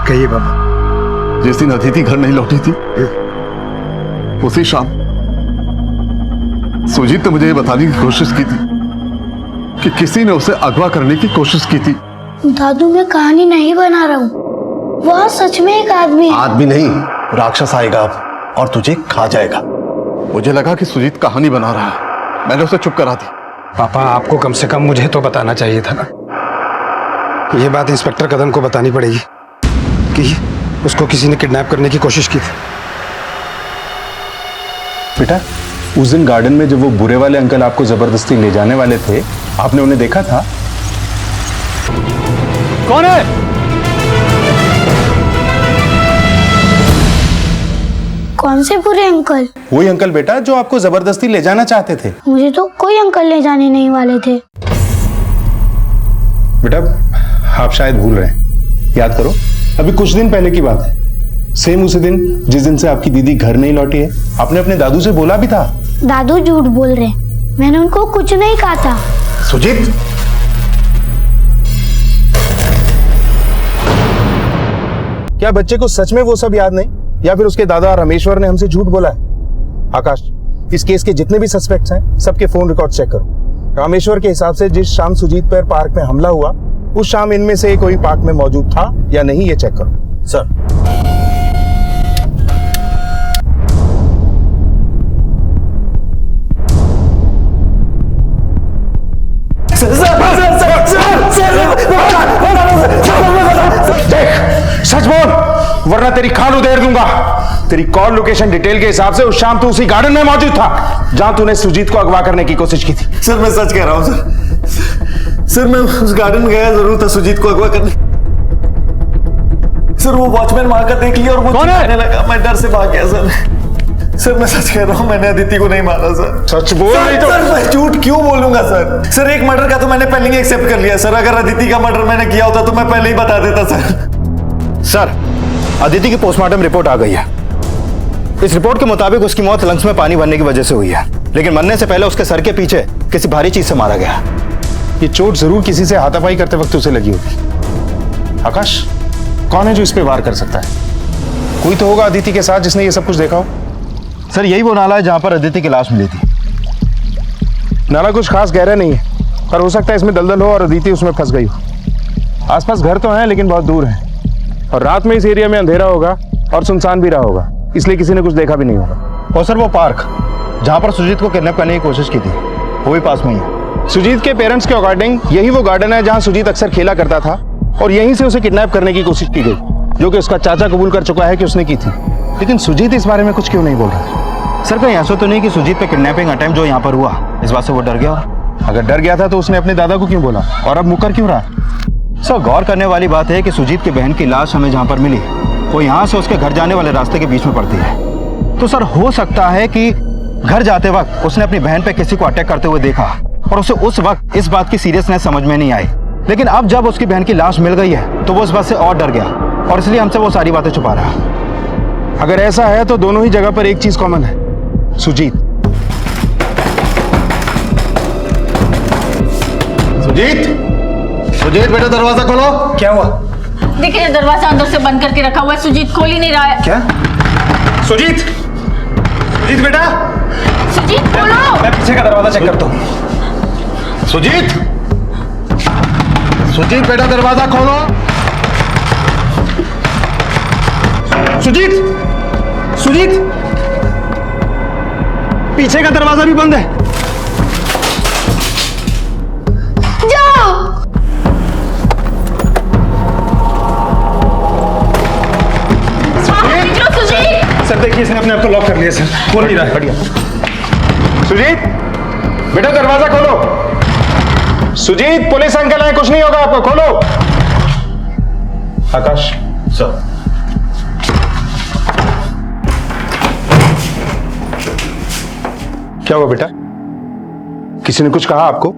कहिए बाबा। जिस दिन अदिति घर नहीं लौटी थी उसी शाम सुजीत ने मुझे ये बताने की कोशिश की थी कि किसी ने उसे अगवा करने की कोशिश की थी। दादू मैं कहानी नहीं बना रहा हूँ, वह सच में एक आदमी है। आदमी नहीं, राक्षस आएगा अब और तुझे खा जाएगा। मुझे लगा कि सुजीत कहानी बना रहा है, मैंने उसे चुप करा दी। पापा आपको कम से कम मुझे तो बताना चाहिए था ना। ये बात इंस्पेक्टर कदम को बतानी पड़ेगी कि उसको किसी ने किडनैप करने की कोशिश की थी। बेटा, उस दिन गार्डन में जब वो बुरे वाले अंकल आपको जबरदस्ती ले जाने वाले थे, आपने उन्हें देखा था? कौन है? कौन से बुरे अंकल? वही अंकल बेटा जो आपको जबरदस्ती ले जाना चाहते थे। मुझे तो कोई अंकल ले जाने नहीं वाले थे। बेटा आप शायद भूल रहे हैं, याद करो अभी कुछ दिन पहले की बात है। सेम उसी दिन जिस दिन से आपकी दीदी घर नहीं लौटी है, आपने अपने दादू से बोला भी था। दादू झूठ बोल रहे, मैंने उनको कुछ नहीं कहा था। सुजीत, क्या बच्चे को सच में वो सब याद नहीं या फिर उसके दादा रामेश्वर ने हमसे झूठ बोला है? आकाश, इस केस के जितने भी सस्पेक्ट्स हैं सबके फोन रिकॉर्ड चेक करो। रामेश्वर के हिसाब से जिस शाम सुजीत पर पार्क में हमला हुआ उस शाम इनमें से कोई पार्क में मौजूद था या नहीं ये चेक करो। सर सच बोल वरना तेरी खाल उधेड़ दूंगा। तेरी कॉल लोकेशन डिटेल के हिसाब से उस शाम तू उसी गार्डन में मौजूद था जहां तूने सुजीत को अगवा करने की कोशिश की थी। सर मैं सच कह रहा हूं सर मैं उस गार्डन में गया जरूर था सुजीत को अगवा करने। सर वो वॉचमैन वहां का देख लिया और वो चिल्लाने लगा, मैं डर से भाग गया सर मैं सच कह रहा हूं, मैंने अदिति को नहीं मारा सर। सच बोल नहीं तो सर मैं झूठ क्यों बोलूंगा सर एक मर्डर का तो मैंने पहले ही एक्सेप्ट कर लिया सर। अगर अदिति का मर्डर मैंने किया होता तो मैं पहले ही बता देता सर। सर, अदिति की पोस्टमार्टम रिपोर्ट आ गई है। इस रिपोर्ट के मुताबिक उसकी मौत लंग्स में पानी भरने की वजह से हुई है, लेकिन मरने से पहले उसके सर के पीछे किसी भारी चीज से मारा गया। ये चोट जरूर किसी से हाथापाई करते वक्त उसे लगी होगी। आकाश, कौन है जो इस पे वार कर सकता है? कोई तो होगा अदिति के साथ जिसने ये सब कुछ देखा हो। सर, यही वो नाला है जहां पर अदिति की लाश मिली थी। नाला कुछ खास गहरा नहीं है, पर हो सकता है इसमें दलदल हो और अदिति उसमें फंस गई हो। आसपास घर तो हैं लेकिन बहुत दूर हैं, और रात में इस एरिया में अंधेरा होगा और सुनसान भी रहा होगा, इसलिए किसी ने कुछ देखा भी नहीं होगा। और सर, वो पार्क जहां पर सुजीत को किडनैप करने की कोशिश की थी, वो भी पास में ही है। सुजीत के पेरेंट्स के अकॉर्डिंग यही वो गार्डन है जहां सुजीत अक्सर खेला करता था, और यहीं से उसे किडनैप करने की कोशिश की गई, जो कि उसका चाचा कबूल कर चुका है कि उसने की थी। लेकिन सुजीत इस बारे में कुछ क्यों नहीं बोल रहा? सर, कहीं ऐसा तो नहीं कि सुजीत पे किडनैपिंग अटेम्प्ट जो यहाँ पर हुआ, इस बात से वो डर गया? अगर डर गया था तो उसने अपने दादा को क्यों बोला, और अब मुकर क्यों रहा? सर, गौर करने वाली बात है कि सुजीत की बहन की लाश हमें जहाँ पर मिली, वो यहाँ से उसके घर जाने वाले रास्ते के बीच में पड़ती है। तो सर, हो सकता है कि घर जाते वक्त उसने अपनी बहन पे किसी को अटैक करते हुए देखा, और उसे उस वक्त इस बात की सीरियसनेस समझ में नहीं आई। लेकिन अब जब उसकी बहन की लाश मिल गई है तो वो इस बात से और डर गया, और इसलिए हमसे वो सारी बातें छुपा रहा है। अगर ऐसा है तो दोनों ही जगह पर एक चीज कॉमन है, सुजीत। सुजीत, सुजीत बेटा, दरवाजा खोलो। क्या हुआ? देखिए, दरवाजा अंदर से बंद करके रखा हुआ है, सुजीत खोल ही नहीं रहा है। क्या? सुजीत, सुजीत बेटा, सुजीत खोलो। मैं पीछे का दरवाजा चेक करता हूँ। सुजीत, सुजीत बेटा, दरवाजा खोलो। सुजीत, सुजीत, पीछे का दरवाजा भी बंद है। जाओ। सर देखिए, इसने अपने आप को लॉक कर लिया सर, खोल नहीं रहा है। बढ़िया। सुजीत बेटा, दरवाजा खोलो। सुजीत, पुलिस अंकल है, कुछ नहीं होगा आपको, खोलो। आकाश। सर। क्या हुआ बेटा? किसी ने कुछ कहा आपको?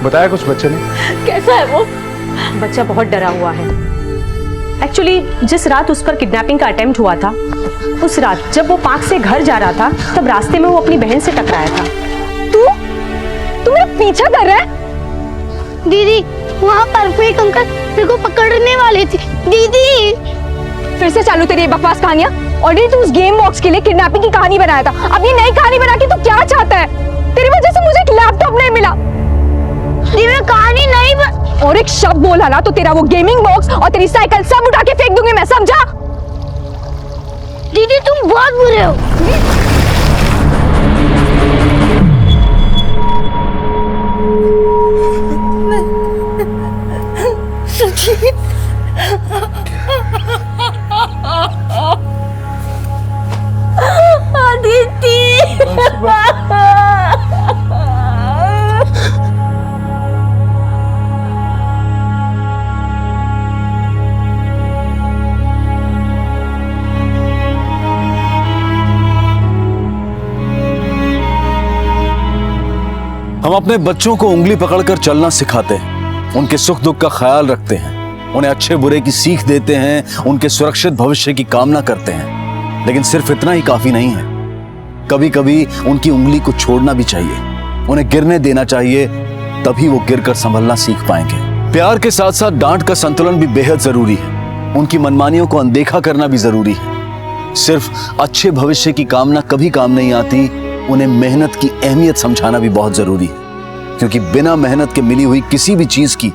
बताया कुछ बच्चे ने? कैसा है वो? बच्चा बहुत डरा हुआ है। एक्चुअली जिस रात उस पर किडनैपिंग का अटेम्प्ट हुआ था, उस रात जब वो पार्क से घर जा रहा था, तब रास्ते में वो अपनी बहन से टकराया था। तू मेरा पीछा कर रहा है? दीदी, वहाँ पर एक अंकल मेरे को पकड़ने वाले थे। दीदी, फिर से चालू तेरी बकवास कहानियां। ऑलरेडी तू उस गेम बॉक्स के लिए किडनैपिंग की कहानी बनाया था, अब ये नई कहानी बना के तू क्या चाहता है? तेरी वजह से मुझे एक लैपटॉप नहीं मिला। मैं कहानी नहीं और एक शब्द बोला ना तो तेरा वो गेमिंग बॉक्स और तेरी साइकिल सब उठा के फेंक दूंगी मैं, समझा? दीदी, तुम बहुत बुरे हो। सुजीत, अदिति। हम अपने बच्चों को उंगली पकड़कर चलना सिखाते हैं, उनके सुख दुख का ख्याल रखते हैं, उन्हें अच्छे बुरे की सीख देते हैं, उनके सुरक्षित भविष्य की कामना करते हैं। लेकिन सिर्फ इतना ही काफी नहीं है, कभी कभी उनकी उंगली को छोड़ना भी चाहिए, उन्हें गिरने देना चाहिए, तभी वो गिरकर संभलना सीख पाएंगे। प्यार के साथ साथ डांट का संतुलन भी बेहद जरूरी है, उनकी मनमानियों को अनदेखा करना भी जरूरी है। सिर्फ अच्छे भविष्य की कामना कभी काम नहीं आती, उन्हें मेहनत की अहमियत समझाना भी बहुत जरूरी है। क्योंकि बिना मेहनत के मिली हुई किसी भी चीज की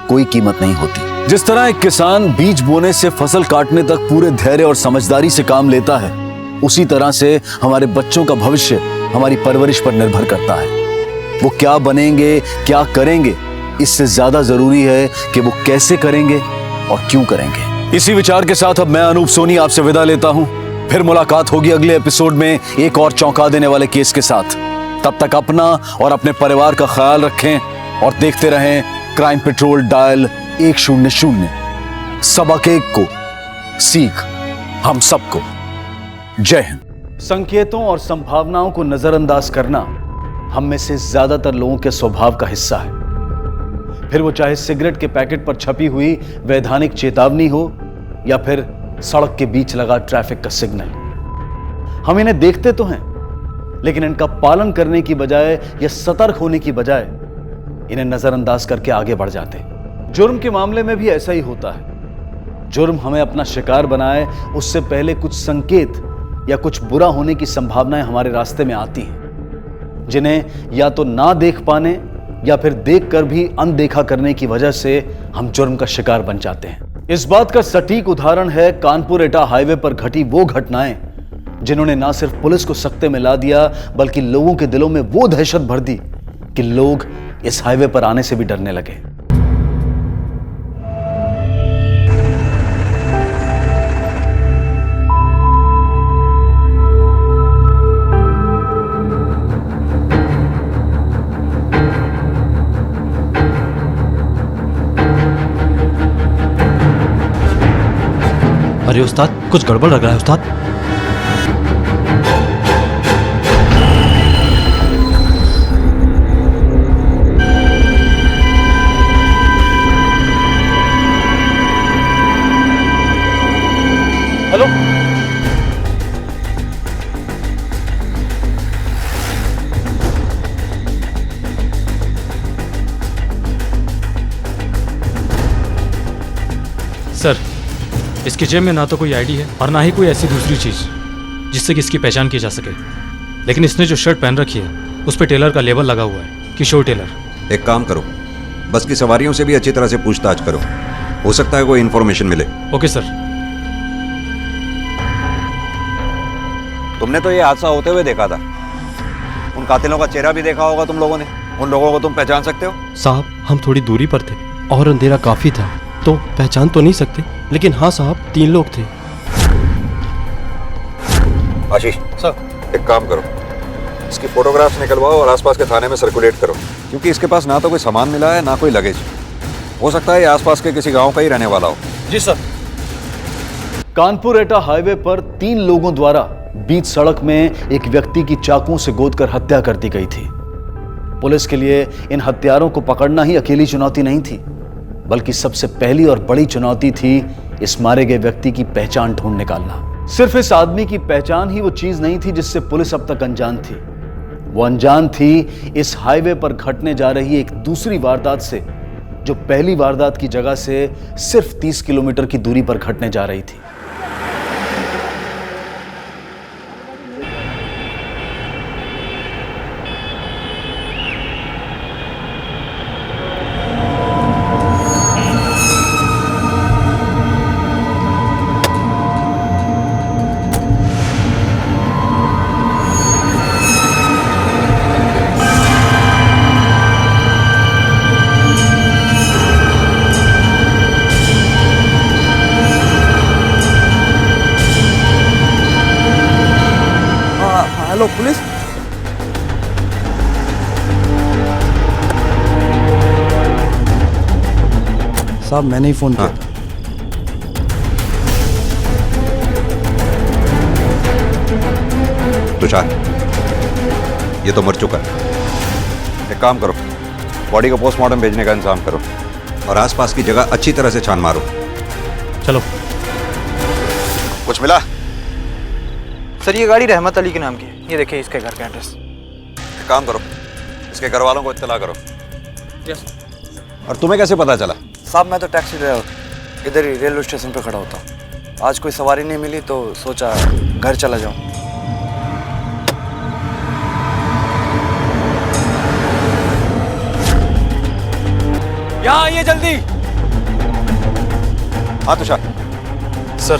कोई कीमत नहीं होती। जिस तरह एक किसान बीज बोने से फसल काटने तक पूरे धैर्य और समझदारी से काम लेता है, उसी तरह से हमारे बच्चों का भविष्य हमारी परवरिश पर निर्भर करता है। वो क्या बनेंगे, क्या करेंगे, इससे ज्यादा जरूरी है कि वो कैसे करेंगे और क्यों करेंगे। इसी विचार के साथ अब मैं अनूप सोनी आपसे विदा लेता हूं। फिर मुलाकात होगी अगले एपिसोड में एक और चौंका देने वाले केस के साथ। तब तक अपना और अपने परिवार का ख्याल रखें और देखते रहें क्राइम पेट्रोल डायल 100। सबक एक को सीख हम सबको। जय हिंद। संकेतों और संभावनाओं को नजरअंदाज करना हम में से ज्यादातर लोगों के स्वभाव का हिस्सा है, फिर वो चाहे सिगरेट के पैकेट पर छपी हुई वैधानिक चेतावनी हो या फिर सड़क के बीच लगा ट्रैफिक का सिग्नल। हम इन्हें देखते तो हैं, लेकिन इनका पालन करने की बजाय या सतर्क होने की बजाय इन्हें नजरअंदाज करके आगे बढ़ जाते हैं। जुर्म के मामले में भी ऐसा ही होता है। जुर्म हमें अपना शिकार बनाए उससे पहले कुछ संकेत या कुछ बुरा होने की संभावनाएं हमारे रास्ते में आती हैं, जिन्हें या तो ना देख पाने या फिर देखकर भी अनदेखा करने की वजह से हम जुर्म का शिकार बन जाते हैं। इस बात का सटीक उदाहरण है कानपुर एटा हाईवे पर घटी वो घटनाएं जिन्होंने ना सिर्फ पुलिस को सकते में ला दिया, बल्कि लोगों के दिलों में वो दहशत भर दी कि लोग इस हाईवे पर आने से भी डरने लगे। अरे उस्ताद, कुछ गड़बड़ लग रहा है उस्ताद। हेलो, सर, इसकी जेब में ना तो कोई आईडी है और ना ही कोई ऐसी दूसरी चीज जिससे कि इसकी पहचान की जा सके। लेकिन इसने जो शर्ट पहन रखी है उस पर टेलर का लेबल लगा हुआ है, किशोर टेलर। एक काम करो, बस की सवारियों से भी अच्छी तरह से पूछताछ करो, हो सकता है कोई इन्फॉर्मेशन मिले। Okay sir. तुमने तो ये हादसा होते हुए देखा था, उन कातिलों का चेहरा भी देखा होगा तुम लोगों ने। उन लोगों को तुम पहचान सकते हो? साहब, हम थोड़ी दूरी पर थे और अंधेरा काफी था, तो पहचान तो नहीं सकते, लेकिन हाँ साहब, 3 लोग थे। आशीष सर, एक काम करो, इसकी फोटोग्राफ्स निकलवाओ और आसपास के थाने में सर्कुलेट करो, क्योंकि इसके पास ना तो कोई सामान मिला है ना कोई लगेज। हो सकता है ये आसपास के किसी गांव का ही रहने वाला हो। जी सर। कानपुर एटा हाईवे पर 3 लोगों द्वारा बीच सड़क में एक व्यक्ति की चाकुओं से गोदकर हत्या कर दी गई थी। पुलिस के लिए इन हत्यारों को पकड़ना ही अकेली चुनौती नहीं थी, बल्कि सबसे पहली और बड़ी चुनौती थी इस मारे गए व्यक्ति की पहचान ढूंढ निकालना। सिर्फ इस आदमी की पहचान ही वो चीज नहीं थी जिससे पुलिस अब तक अनजान थी। वो अनजान थी इस हाईवे पर घटने जा रही एक दूसरी वारदात से, जो पहली वारदात की जगह से सिर्फ 30 किलोमीटर की दूरी पर घटने जा रही थी। Hello police. साहब, मैंने ही फोन किया था। तुषार, ये तो मर चुका है। एक काम करो, बॉडी को पोस्टमार्टम भेजने का इंतजाम करो और आसपास की जगह अच्छी तरह से छान मारो। चलो। कुछ मिला? सर, ये गाड़ी रहमत अली के नाम की है। ये देखिए इसके घर का एड्रेस। एक काम करो, इसके घर वालों को इत्तला करो। यस। और तुम्हें कैसे पता चला? साहब, मैं तो टैक्सी ड्राइवर इधर ही रेलवे स्टेशन पे खड़ा होता हूँ। आज कोई सवारी नहीं मिली तो सोचा घर चला जाऊँ। यहाँ आइए जल्दी। हाँ तुषार। सर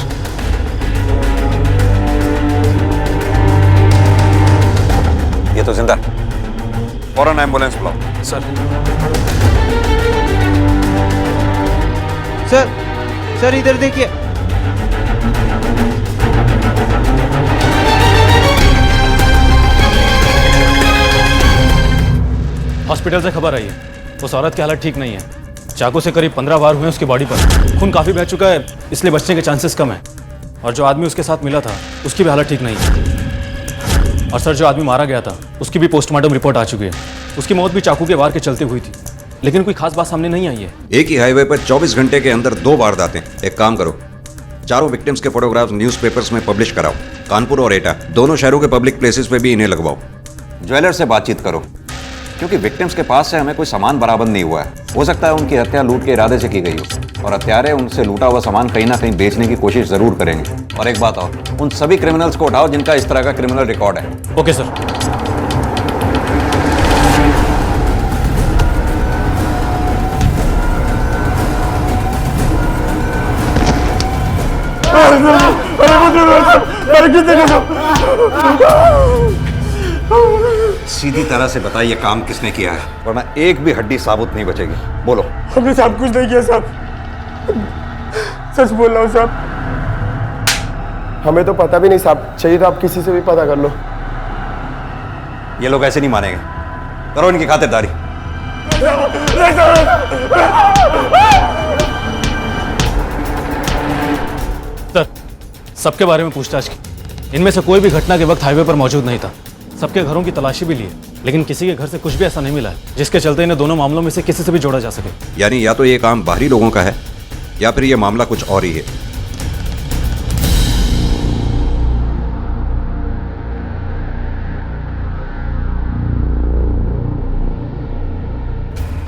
ये तो जिंदा। फौरन एम्बुलेंस बुलाओ। सर सर इधर देखिए। हॉस्पिटल से खबर आई है, उस औरत की हालत ठीक नहीं है। चाकू से करीब 15 वार हुए उसकी बॉडी पर। खून काफी बह चुका है, इसलिए बचने के चांसेस कम है। और जो आदमी उसके साथ मिला था उसकी भी हालत ठीक नहीं है। और सर जो आदमी मारा गया था उसकी भी पोस्टमार्टम रिपोर्ट आ चुकी है। उसकी मौत भी चाकू के वार के चलते हुई थी, लेकिन कोई खास बात सामने नहीं आई है। एक ही हाईवे पर 24 घंटे के अंदर 2 वारदातें। एक काम करो, चारों विक्टिम्स के फोटोग्राफ्स न्यूज़पेपर्स में पब्लिश कराओ। कानपुर और एटा दोनों शहरों के पब्लिक प्लेसेस पे भी इन्हें लगवाओ। ज्वेलर से बातचीत करो, क्योंकि विक्टिम्स के पास से हमें कोई सामान बरामद नहीं हुआ है। हो सकता है उनकी हत्या लूट के इरादे से की गई हो, और हत्यारे उनसे लूटा हुआ सामान कहीं ना कहीं बेचने की कोशिश जरूर करेंगे। और एक बात और, उन सभी क्रिमिनल्स को उठाओ जिनका इस तरह का क्रिमिनल रिकॉर्ड है। Okay sir. सीधी तरह से बताइए काम किसने किया है, वरना एक भी हड्डी साबुत नहीं बचेगी। बोलो। हमने साहब कुछ नहीं किया साहब, सच बोल रहा हूँ साहब। हमें तो पता भी नहीं साहब, चाहिए तो आप किसी से भी पता कर लो। ये लोग ऐसे नहीं मानेंगे, करो इनकी खातिरदारी। सर सबके बारे में पूछताछ की, इनमें से कोई भी घटना के वक्त हाईवे पर मौजूद नहीं था। सबके घरों की तलाशी भी ली, लेकिन किसी के घर से कुछ भी ऐसा नहीं मिला है जिसके चलते इन्हें दोनों मामलों में से किसी से भी जोड़ा जा सके। यानी या तो ये काम बाहरी लोगों का है, या फिर ये मामला कुछ और ही है।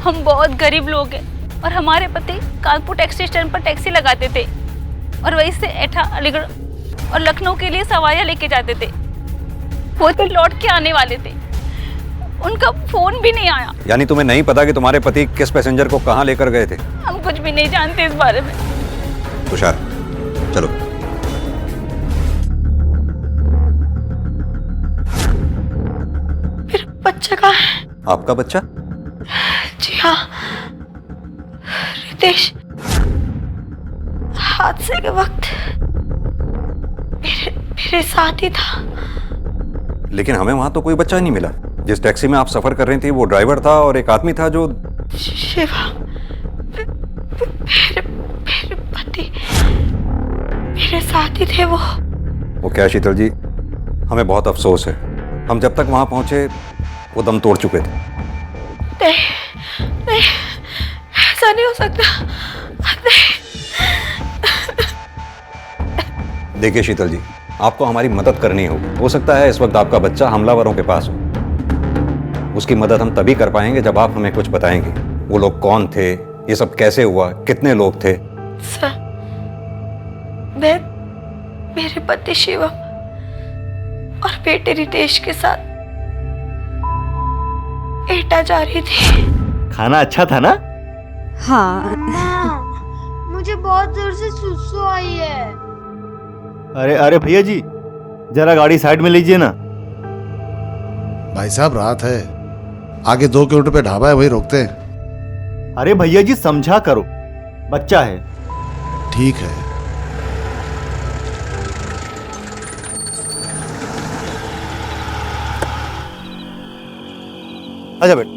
हम बहुत गरीब लोग हैं और हमारे पति कानपुर टैक्सी स्टैंड पर टैक्सी लगाते थे और वहीं से एटा, अलीगढ़ और लखनऊ के लिए सवारियां लेके जाते थे। वो तो लौट के आने वाले थे, उनका फोन भी नहीं आया। यानी तुम्हें नहीं पता कि तुम्हारे पति किस पैसेंजर को कहां लेकर गए थे? हम कुछ भी नहीं जानते इस बारे में। तुषार चलो। फिर बच्चा कहाँ है? आपका बच्चा? जी हाँ, रितेश हादसे के वक्त मेरे साथ ही था। लेकिन हमें वहां तो कोई बच्चा ही नहीं मिला। जिस टैक्सी में आप सफर कर रही थी वो ड्राइवर था और एक आदमी था जो शिवा, मेरे पति मेरे साथ ही थे। वो क्या शीतल जी, हमें बहुत अफसोस है। हम जब तक वहां पहुंचे वो दम तोड़ चुके थे। नहीं, ऐसा नहीं हो सकता। देखिए शीतल जी, आपको हमारी मदद करनी होगी। हो सकता है इस वक्त आपका बच्चा हमलावरों के पास हो। उसकी मदद हम तभी कर पाएंगे जब आप हमें कुछ बताएंगे। वो लोग कौन थे, ये सब कैसे हुआ, कितने लोग थे? सर, मेरे पति शिवम और बेटे रितेश के साथ एटा जा रही थी। खाना अच्छा था ना? हाँ। मुझे बहुत जोर से सुसु आई है। अरे अरे भैया जी, जरा गाड़ी साइड में लीजिए ना। भाई साहब रात है, आगे 2 किलोमीटर पे ढाबा है, वही रोकते हैं। अरे भैया जी समझा करो, बच्चा है। ठीक है। अच्छा बेटा।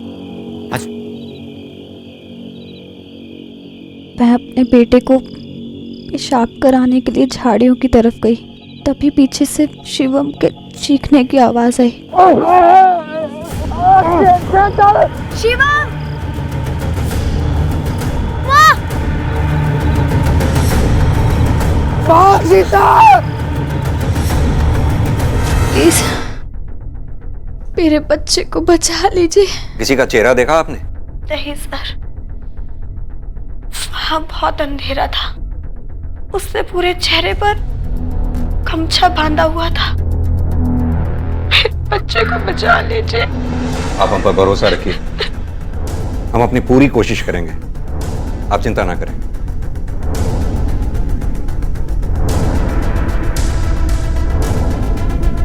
मैं अपने बेटे को पेशाब कराने के लिए झाड़ियों की तरफ गई, तभी पीछे से शिवम के चीखने की आवाज आई। शिवम! प्लीज मेरे बच्चे को बचा लीजिए। किसी का चेहरा देखा आपने? नहीं सर, वहां बहुत अंधेरा था। उसने पूरे चेहरे पर गमछा बांधा हुआ था। बच्चे को बचा लीजिए। आप हम पर भरोसा रखिए, हम अपनी पूरी कोशिश करेंगे। आप चिंता ना करें।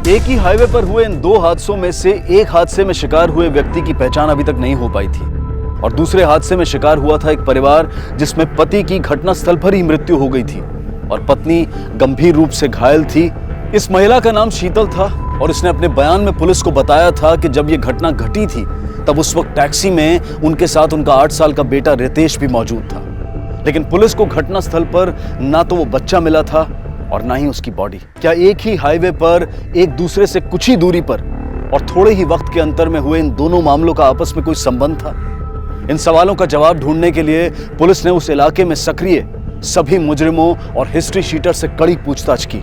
एक ही हाईवे पर हुए इन 2 हादसों में से एक हादसे में शिकार हुए व्यक्ति की पहचान अभी तक नहीं हो पाई थी और दूसरे हादसे में शिकार हुआ था एक परिवार जिसमें पति की घटनास्थल पर ही मृत्यु हो गई थी और पत्नी गंभीर रूप से घायल थी। इस महिला का नाम शीतल था और इसने अपने बयान में पुलिस को बताया था कि जब यह घटना घटी थी तब उस वक्त टैक्सी में उनके साथ उनका 8 साल का बेटा रितेश भी मौजूद था। लेकिन पुलिस को घटनास्थल पर ना तो वो बच्चा मिला था और ना ही उसकी बॉडी। क्या एक ही हाईवे पर एक दूसरे से कुछ ही दूरी पर और थोड़े ही वक्त के अंतर में हुए इन दोनों मामलों का आपस में कोई संबंध था? इन सवालों का जवाब ढूंढने के लिए पुलिस ने उस इलाके में सक्रिय सभी मुजरिमों और हिस्ट्री शीटर से कड़ी पूछताछ की,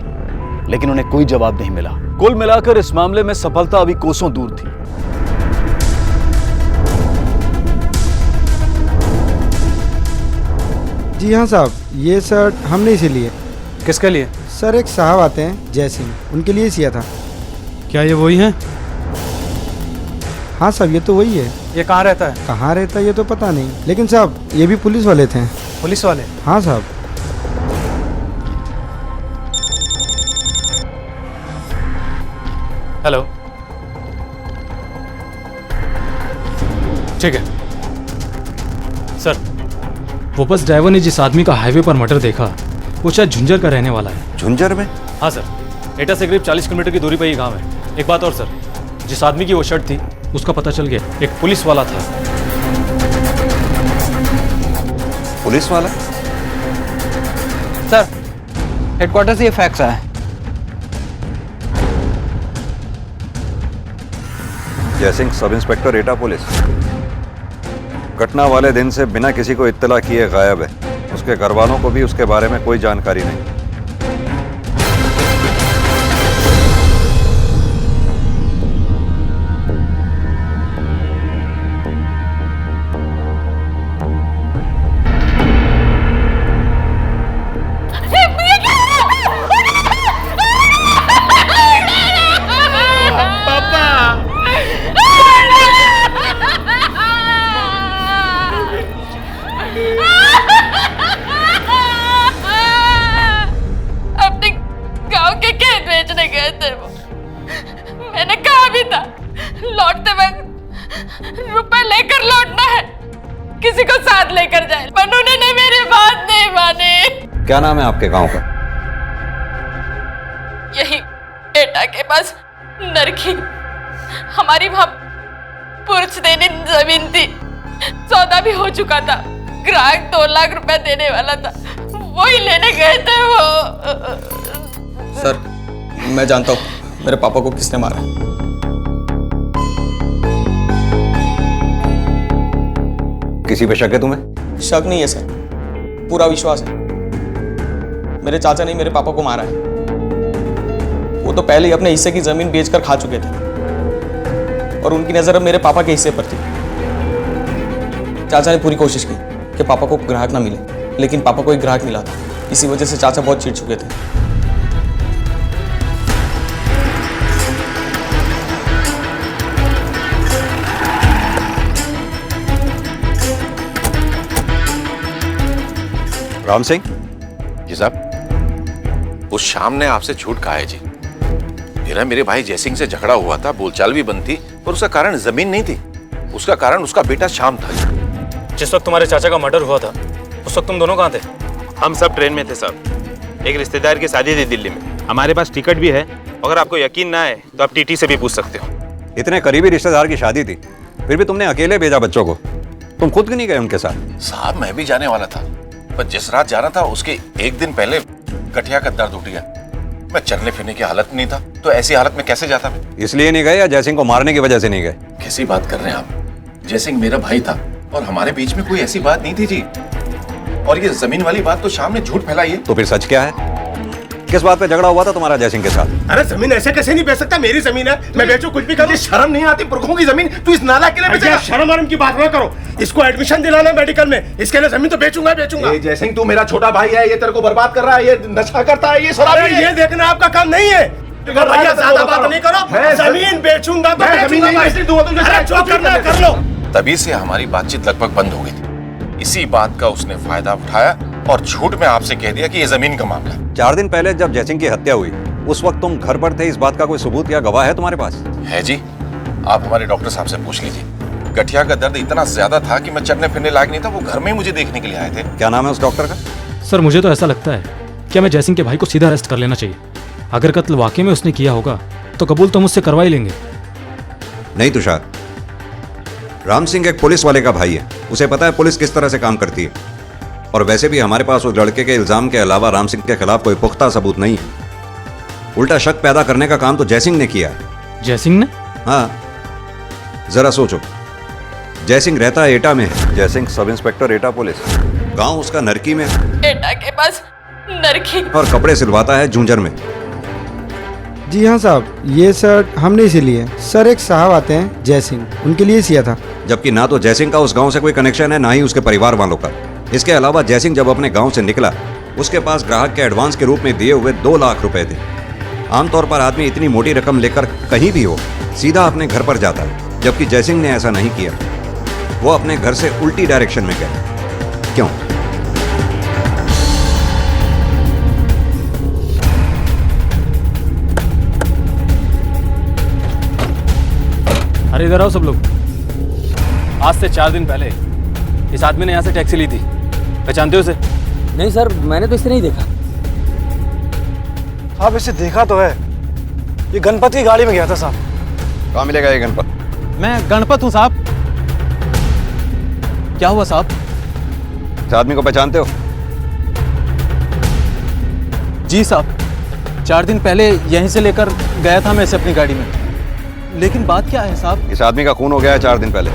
लेकिन उन्हें कोई जवाब नहीं मिला। कुल मिलाकर इस मामले में सफलता अभी कोसों दूर थी। जी हाँ साहब, ये शर्ट हमने इसे लिए। किसके लिए? सर एक साहब आते हैं जय सिंह, उनके लिए सिया था। क्या ये वही है? हाँ साहब, ये तो वही है। ये कहाँ रहता है? कहाँ रहता है ये तो पता नहीं, लेकिन साहब ये भी पुलिस वाले थे। पुलिस वाले? हाँ साहब। हेलो, ठीक है सर। वो बस ड्राइवर ने जिस आदमी का हाईवे पर मर्डर देखा वो शायद झुंझर का रहने वाला है। झुंझर में? हाँ सर, एटा से करीब 40 किलोमीटर की दूरी पर ये गांव है। एक बात और सर, जिस आदमी की वो शर्ट थी उसका पता चल गया, एक पुलिस वाला था। पुलिस वाला? सर हेडक्वार्टर से ये फैक्स आया है। जयसिंह, सब इंस्पेक्टर एटा पुलिस। घटना वाले दिन से बिना किसी को इत्तला किए गायब है। उसके घर वालों को भी उसके बारे में कोई जानकारी नहीं। मैंने कहा भी था लौटते वक्त रुपए लेकर लौटना है, किसी को साथ लेकर जाए, पर उन्होंने मेरी बात नहीं मानी। क्या नाम है आपके गांव का? यही एटा के पास नरखी। हमारी वहां पुरुष देने जमीन थी, सौदा भी हो चुका था। ग्राहक 2 लाख रुपए देने वाला था, वही लेने गए थे वो। सर मैं जानता हूँ मेरे पापा को किसने मारा। किसी पे शक है तुम्हें? शक नहीं है सर, पूरा विश्वास है। मेरे चाचा ने मेरे पापा को मारा है। वो तो पहले ही अपने हिस्से की जमीन बेचकर खा चुके थे और उनकी नजर अब मेरे पापा के हिस्से पर थी। चाचा ने पूरी कोशिश की कि पापा को ग्राहक ना मिले, लेकिन पापा को एक ग्राहक मिला था। इसी वजह से चाचा बहुत चिढ़ चुके थे। राम सिंह जी साहब, उस शाम ने आपसे झूठ कहा है जी। मेरा मेरे भाई जयसिंह से झगड़ा हुआ था, बोलचाल भी बंद थी, पर उसका कारण जमीन नहीं थी, उसका कारण उसका बेटा श्याम था। जिस वक्त तुम्हारे चाचा का मर्डर हुआ था उस वक्त तुम दोनों कहाँ थे? हम सब ट्रेन में थे साहब। एक रिश्तेदार की शादी थी दिल्ली में। हमारे पास टिकट भी है, अगर आपको यकीन ना है तो आप टीटी से भी पूछ सकते हो। इतने करीबी रिश्तेदार की शादी थी, फिर भी तुमने अकेले भेजा बच्चों को। तुम खुद क्यों नहीं गए उनके साथ? साहब मैं भी जाने वाला था, पर जिस रात जाना था उसके एक दिन पहले गठिया का दर्द उठ गया। मैं चलने फिरने की हालत नहीं था, तो ऐसी हालत में कैसे जाता मैं? इसलिए नहीं गए या जयसिंह को मारने की वजह से नहीं गए? कैसी बात कर रहे हैं आप? जयसिंह मेरा भाई था और हमारे बीच में कोई ऐसी बात नहीं थी जी। और ये जमीन वाली बात तो शाम ने झूठ फैलाई है। तो फिर सच क्या है? किस बात पे झगड़ा हुआ था तुम्हारा जयसिंह के साथ? अरे जमीन ऐसे कैसे नहीं बेच सकता? मेरी जमीन है, मैं बेचूं कुछ भी करूं। शर्म नहीं आती? पुरखों की जमीन तू इस नालायक के लिए बेचेगा? शर्म वरम की बात ना करो। इसको एडमिशन दिलाना मेडिकल में, इसके लिए जमीन तो बेचूंगा बेचूंगा। जयसिंह तू मेरा छोटा भाई है, ये तेरे को बर्बाद कर रहा है, ये नशा करता है, ये शराबी है। ये देखना आपका काम नहीं है। भैया ज्यादा बात नहीं करो, जमीन बेचूंगा तो बेचूंगा। जो करना कर लो। तभी से हमारी बातचीत लगभग बंद हो गई थी। इसी बात का उसने फायदा उठाया और झूठ में आपसे कह दिया कि ये जमीन का मामला है। 4 दिन पहले जब जयसिंह की हत्या हुई उस वक्त तुम घर पर थे, इस बात का कोई सबूत या गवाह है तुम्हारे पास? है जी, आप हमारे डॉक्टर साहब से पूछ लीजिए। गठिया का दर्द इतना ज्यादा था कि मैं चलने फिरने लायक नहीं था। वो घर में ही मुझे देखने के लिए आए थे। क्या नाम है उस डॉक्टर का? सर मुझे तो ऐसा लगता है कि हमें जयसिंह के भाई को सीधा अरेस्ट कर लेना चाहिए। अगर कत्ल वाकई में उसने किया होगा तो कबूल तो मुझसे करवा ही लेंगे। नहीं तुषार, राम सिंह एक पुलिस वाले का भाई है, उसे पता है पुलिस किस तरह से काम करती है। और वैसे भी हमारे पास उस लड़के के इल्जाम के अलावा राम सिंह के खिलाफ कोई पुख्ता सबूत नहीं है। उल्टा शक पैदा करने का काम तो जयसिंह ने किया है। जयसिंह ने? हाँ, जरा सोचो, जयसिंह रहता है एटा में है। जयसिंह सब इंस्पेक्टर एटा पुलिस, गांव उसका नरकी में है। एटा के पास नरकी? और कपड़े सिलवाता है झुंझर में। जी हाँ साहब, ये शर्ट हमने इसी लिए, सर एक साहब आते हैं जयसिंह, उनके लिए सिया था। जबकि ना तो जयसिंह का उस गांव से कोई कनेक्शन है, ना ही उसके परिवार वालों का। इसके अलावा जयसिंह जब अपने गांव से निकला उसके पास ग्राहक के एडवांस के रूप में दिए हुए 2 लाख रुपए थे। आमतौर पर आदमी इतनी मोटी रकम लेकर कहीं भी हो सीधा अपने घर पर जाता है, जबकि जयसिंह ने ऐसा नहीं किया। वो अपने घर से उल्टी डायरेक्शन में गया। क्यों? अरे इधर आओ सब लोग। आज से 4 दिन पहले इस आदमी ने यहाँ से टैक्सी ली थी, पहचानते हो उसे? नहीं सर, मैंने तो इसे नहीं देखा। साहब इसे देखा तो है, ये गणपत की गाड़ी में गया था साहब। कहाँ मिलेगा ये गणपत? मैं गणपत हूँ साहब। क्या हुआ साहब? इस आदमी को पहचानते हो? जी साहब, 4 दिन पहले यहीं से लेकर गया था मैं इसे अपनी गाड़ी में। लेकिन बात क्या है साहब? इस आदमी का खून हो गया है 4 दिन पहले।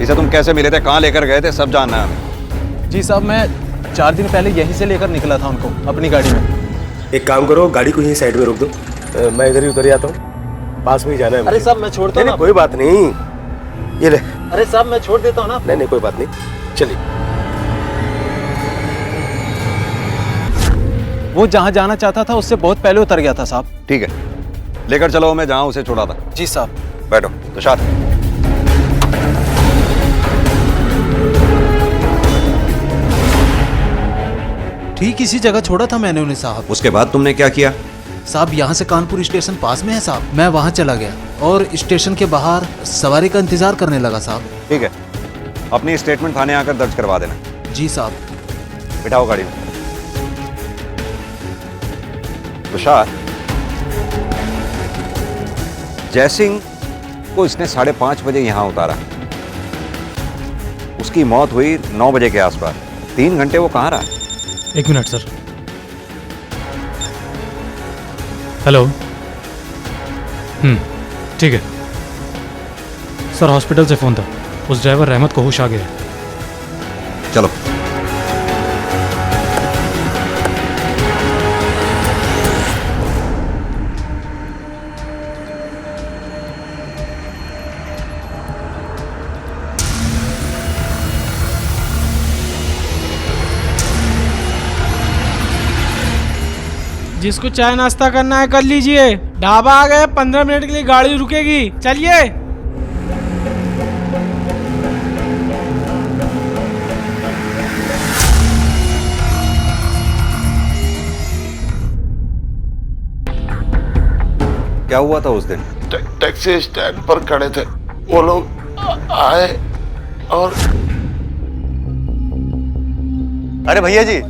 इसे तुम कैसे मिले थे, कहाँ लेकर गए थे, सब जानना है हमें। जी साहब, मैं 4 दिन पहले यहीं से लेकर निकला था उनको अपनी गाड़ी में। एक काम करो, गाड़ी को यहीं साइड में रोक दो, मैं इधर ही उतर जाता हूँ, पास में ही जाना है। अरे साहब मैं छोड़ता हूँ ना। कोई बात नहीं, ये ले। अरे साहब मैं छोड़ देता हूँ ना। नहीं कोई बात नहीं, चलिए। वो जहाँ जाना चाहता था उससे बहुत पहले उतर गया था साहब। ठीक है, लेकर चलो मैं जहाँ उसे छोड़ा था। जी साहब। बैठो तुषार। ठीक इसी जगह छोड़ा था मैंने उन्हें साहब। उसके बाद तुमने क्या किया? साहब यहाँ से कानपुर स्टेशन पास में है साहब, मैं वहाँ चला गया और स्टेशन के बाहर सवारी का इंतजार करने लगा साहब। ठीक है, अपनी स्टेटमेंट थाने आकर दर्ज करवा देना। जी साहब। बिठाओ गाड़ी में। तुषार, जयसिंह को इसने 5:30 बजे यहाँ उतारा। उसकी मौत हुई 9 बजे के आसपास। 3 घंटे वो कहाँ रहा? 1 मिनट सर। हेलो। ठीक है सर, हॉस्पिटल से फोन था, उस ड्राइवर रहमत को होश आ गया। चलो। जिसको चाय नाश्ता करना है कर लीजिए, ढाबा आ गए, 15 मिनट के लिए गाड़ी रुकेगी, चलिए। क्या हुआ था उस दिन? टैक्सी स्टैंड पर खड़े थे, वो लोग आए और अरे भैया जी,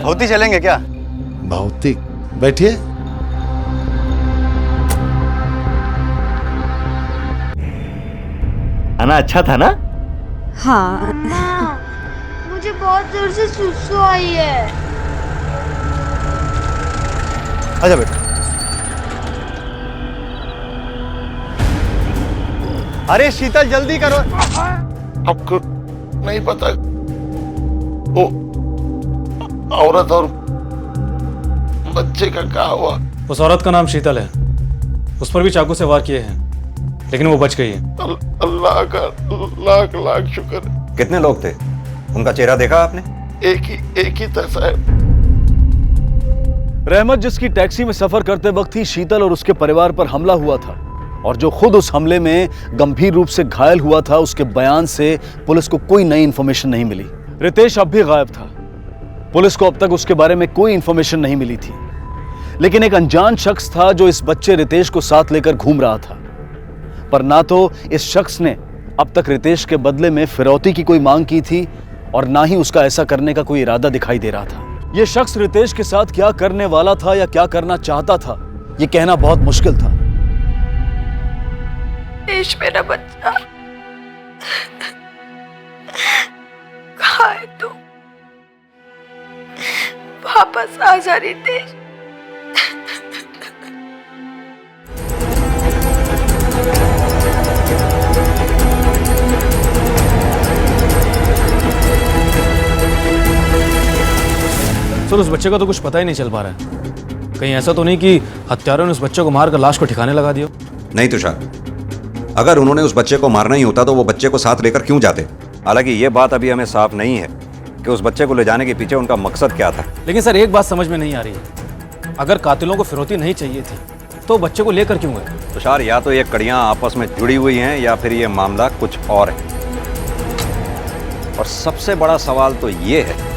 भौती चलेंगे क्या? भौतिक? बैठिए। खाना अच्छा था ना? हाँ। मुझे बहुत जोर से सुसु आई है। आजा बेटा। अरे शीतल जल्दी करो। आपको नहीं पता वो औरत और बच्चे का क्या हुआ? उस औरत का नाम शीतल है, उस पर भी चाकू से वार किए हैं, लेकिन वो बच गई है। अल्लाह का लाख लाख शुक्र। कितने लोग थे? उनका चेहरा देखा आपने? एक ही था साहब। रहमत जिसकी टैक्सी में सफर करते वक्त ही शीतल और उसके परिवार पर हमला हुआ था, और जो खुद उस हमले में गंभीर रूप से घायल हुआ था, उसके बयान से पुलिस को कोई नई इंफॉर्मेशन नहीं मिली। रितेश अब भी गायब था। पुलिस को अब तक उसके बारे में कोई इंफॉर्मेशन नहीं मिली थी, लेकिन एक अनजान शख्स था जो इस बच्चे रितेश को साथ लेकर घूम रहा था। पर ना तो इस शख्स ने अब तक रितेश के बदले में फिरौती की कोई मांग की थी और ना ही उसका ऐसा करने का कोई इरादा दिखाई दे रहा था। यह शख्स रितेश के साथ क्या करने वाला था या क्या करना चाहता था, यह कहना बहुत मुश्किल था। रितेश मेरा बच्चा कहाँ है तू? वापस आ जा रितेश। सर उस बच्चे का तो कुछ पता ही नहीं चल पा रहा है। कहीं ऐसा तो नहीं कि हत्यारों ने उस बच्चे को मारकर लाश को ठिकाने लगा दिया? नहीं तुषार, अगर उन्होंने उस बच्चे को मारना ही होता तो वो बच्चे को साथ लेकर क्यों जाते। हालांकि ये बात अभी हमें साफ नहीं है कि उस बच्चे को ले जाने के पीछे उनका मकसद क्या था। लेकिन सर एक बात समझ में नहीं आ रही है, अगर कातिलों को फिरौती नहीं चाहिए थी तो बच्चे को लेकर क्यों गए? तुषार, या तो ये कड़ियां आपस में जुड़ी हुई हैं या फिर ये मामला कुछ और है। और सबसे बड़ा सवाल तो ये है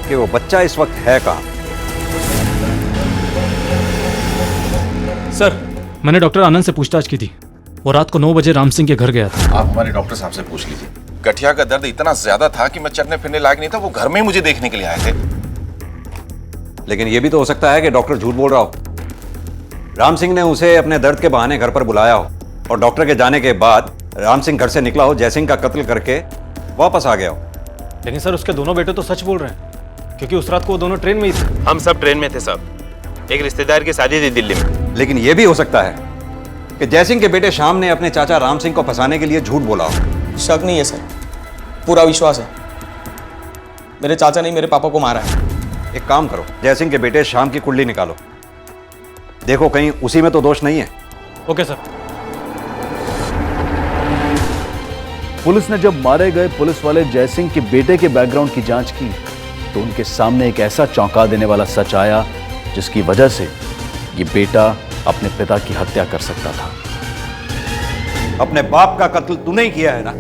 कि वो बच्चा इस वक्त है कहाँ। सर मैंने डॉक्टर आनंद से पूछताछ की थी। वो रात को 9 बजे राम सिंह के घर गया था। आप हमारे डॉक्टर साहब से पूछ लीजिए। गठिया का दर्द इतना ज्यादा था कि मैं चलने फिरने लायक नहीं था। वो घर में ही मुझे देखने के लिए आए थे। लेकिन ये भी तो हो सकता है कि डॉक्टर झूठ बोल रहा हो। राम सिंह ने उसे अपने दर्द के बहाने घर पर बुलाया हो और डॉक्टर के जाने के बाद राम सिंह घर से निकला हो, जयसिंह का कत्ल करके वापस आ गया हो। लेकिन सर उसके दोनों बेटे तो सच बोल रहे हैं, क्योंकि उस रात को वो दोनों ट्रेन में ही थे। हम सब ट्रेन में थे साहब। एक रिश्तेदार की शादी थी दिल्ली में। लेकिन यह भी हो सकता है कि जयसिंह के बेटे श्याम ने अपने चाचा राम सिंह को फंसाने के लिए झूठ बोला हो। शक नहीं है सर, पूरा विश्वास है। मेरे चाचा ने मेरे पापा को मारा है। एक काम करो, जयसिंह के बेटे श्याम की कुंडली निकालो, देखो कहीं उसी में तो दोष नहीं है। Okay sir. पुलिस ने जब मारे गए पुलिस वाले जयसिंह के बेटे के बैकग्राउंड की जांच की तो उनके सामने एक ऐसा चौंका देने वाला सच आया जिसकी वजह से ये बेटा अपने पिता की हत्या कर सकता था। अपने बाप का कत्ल तूने ही किया है ना?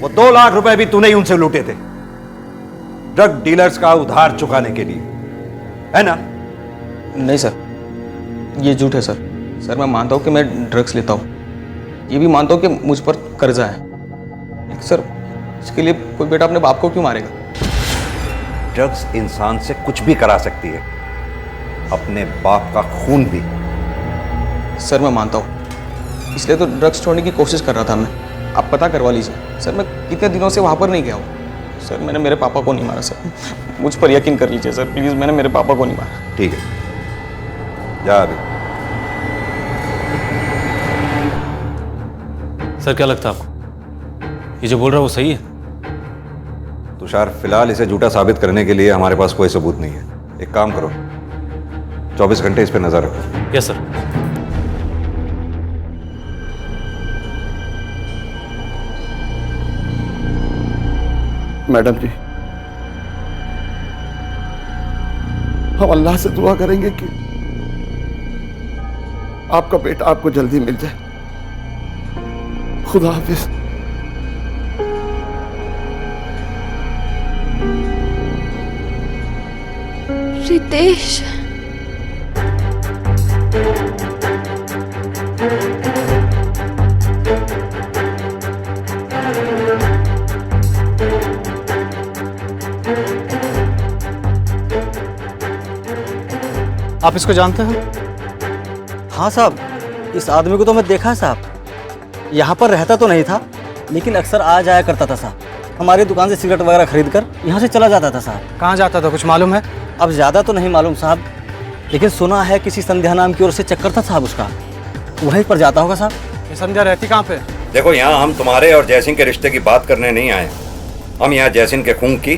वो 2 लाख रुपए भी तूने ही उनसे लूटे थे, ड्रग डीलर्स का उधार चुकाने के लिए, है ना? नहीं सर, ये झूठ है सर। सर मैं मानता हूँ कि मैं ड्रग्स लेता हूँ, ये भी मानता हूँ कि मुझ पर कर्जा है। सर इसके लिए कोई बेटा अपने बाप को क्यों मारेगा? ड्रग्स इंसान से कुछ भी करा सकती है, अपने बाप का खून भी। सर मैं मानता हूँ, इसलिए तो ड्रग्स छोड़ने की कोशिश कर रहा था मैं। आप पता करवा लीजिए सर, मैं कितने दिनों से वहाँ पर नहीं गया हूँ। सर मैंने मेरे पापा को नहीं मारा सर, मुझ पर यकीन कर लीजिए सर प्लीज़, मैंने मेरे पापा को नहीं मारा। ठीक है, जा अभी। सर क्या लगता है आपको, ये जो बोल रहा है वो सही है? तुषार, फिलहाल इसे झूठा साबित करने के लिए हमारे पास कोई सबूत नहीं है। एक काम करो, 24 घंटे इस पर नजर रखो। Yes sir. मैडम जी, हम अल्लाह से दुआ करेंगे कि आपका बेटा आपको जल्दी मिल जाए। खुदा हाफिज। रितेश, आप इसको जानते हैं? हाँ साहब, इस आदमी को तो मैं देखा साहब। यहाँ पर रहता तो नहीं था, लेकिन अक्सर आ जाया करता था साहब। हमारी दुकान से सिगरेट वगैरह खरीद कर यहाँ से चला जाता था साहब। कहाँ जाता था, कुछ मालूम है? अब ज़्यादा तो नहीं मालूम साहब, लेकिन सुना है किसी संध्या नाम की ओर से चक्कर था साहब उसका, वहीं पर जाता होगा साहब। ये संध्या रहती कहाँ पे? देखो, यहाँ हम तुम्हारे और जयसिंह के रिश्ते की बात करने नहीं आए, हम यहाँ जयसिंह के खून की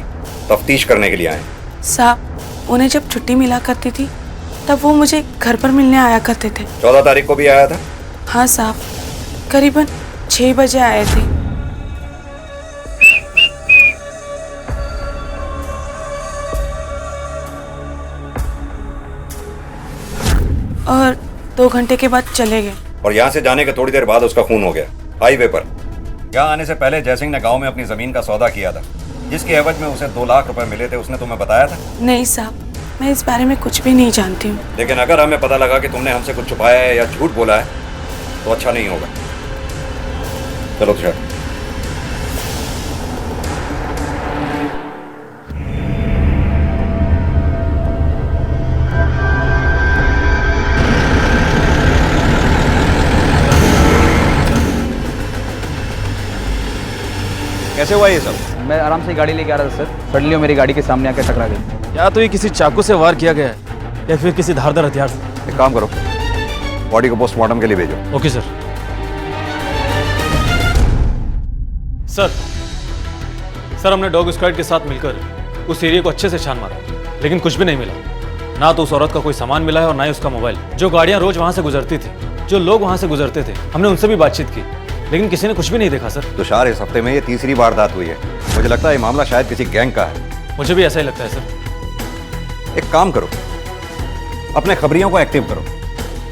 तफ्तीश करने के लिए आए। साहब उन्हें जब छुट्टी मिला करती थी तब वो मुझे घर पर मिलने आया करते थे। 14 तारीख को भी आया था? हाँ साहब, करीबन 6 बजे आए थे। और 2 घंटे के बाद चले गए। और यहाँ से जाने के थोड़ी देर बाद उसका खून हो गया हाईवे पर। यहाँ आने से पहले जयसिंह ने गांव में अपनी जमीन का सौदा किया था, जिसके एवज में उसे 2 लाख रुपए मिले थे। उसने तुम्हें बताया था? नहीं साहब, मैं इस बारे में कुछ भी नहीं जानती हूँ। लेकिन अगर हमें पता लगा कि तुमने हमसे कुछ छुपाया है या झूठ बोला है तो अच्छा नहीं होगा। चलो तुषार। कैसे हुआ ये सब? मैं आराम से गाड़ी लेके आ रहा था सर, सडनली मेरी गाड़ी के सामने आकर टकरा गई। या तो ये किसी चाकू से वार किया गया है या फिर किसी धारदार हथियार से। एक काम करो, बॉडी को पोस्टमार्टम के लिए भेजो। Okay sir. सर हमने डॉग स्क्वाड के साथ मिलकर उस एरिया को अच्छे से छान मारा, लेकिन कुछ भी नहीं मिला। ना तो उस औरत का कोई सामान मिला है और ना ही उसका मोबाइल। जो गाड़ियां रोज वहां से गुजरती थी, जो लोग वहां से गुजरते थे, हमने उनसे भी बातचीत की, लेकिन किसी ने कुछ भी नहीं देखा सर। तुषार, इस हफ्ते में ये तीसरी वारदात हुई है। मुझे लगता है ये मामला शायद किसी गैंग का है। मुझे भी ऐसा ही लगता है सर। एक काम करो, अपने खबरियों को एक्टिव करो।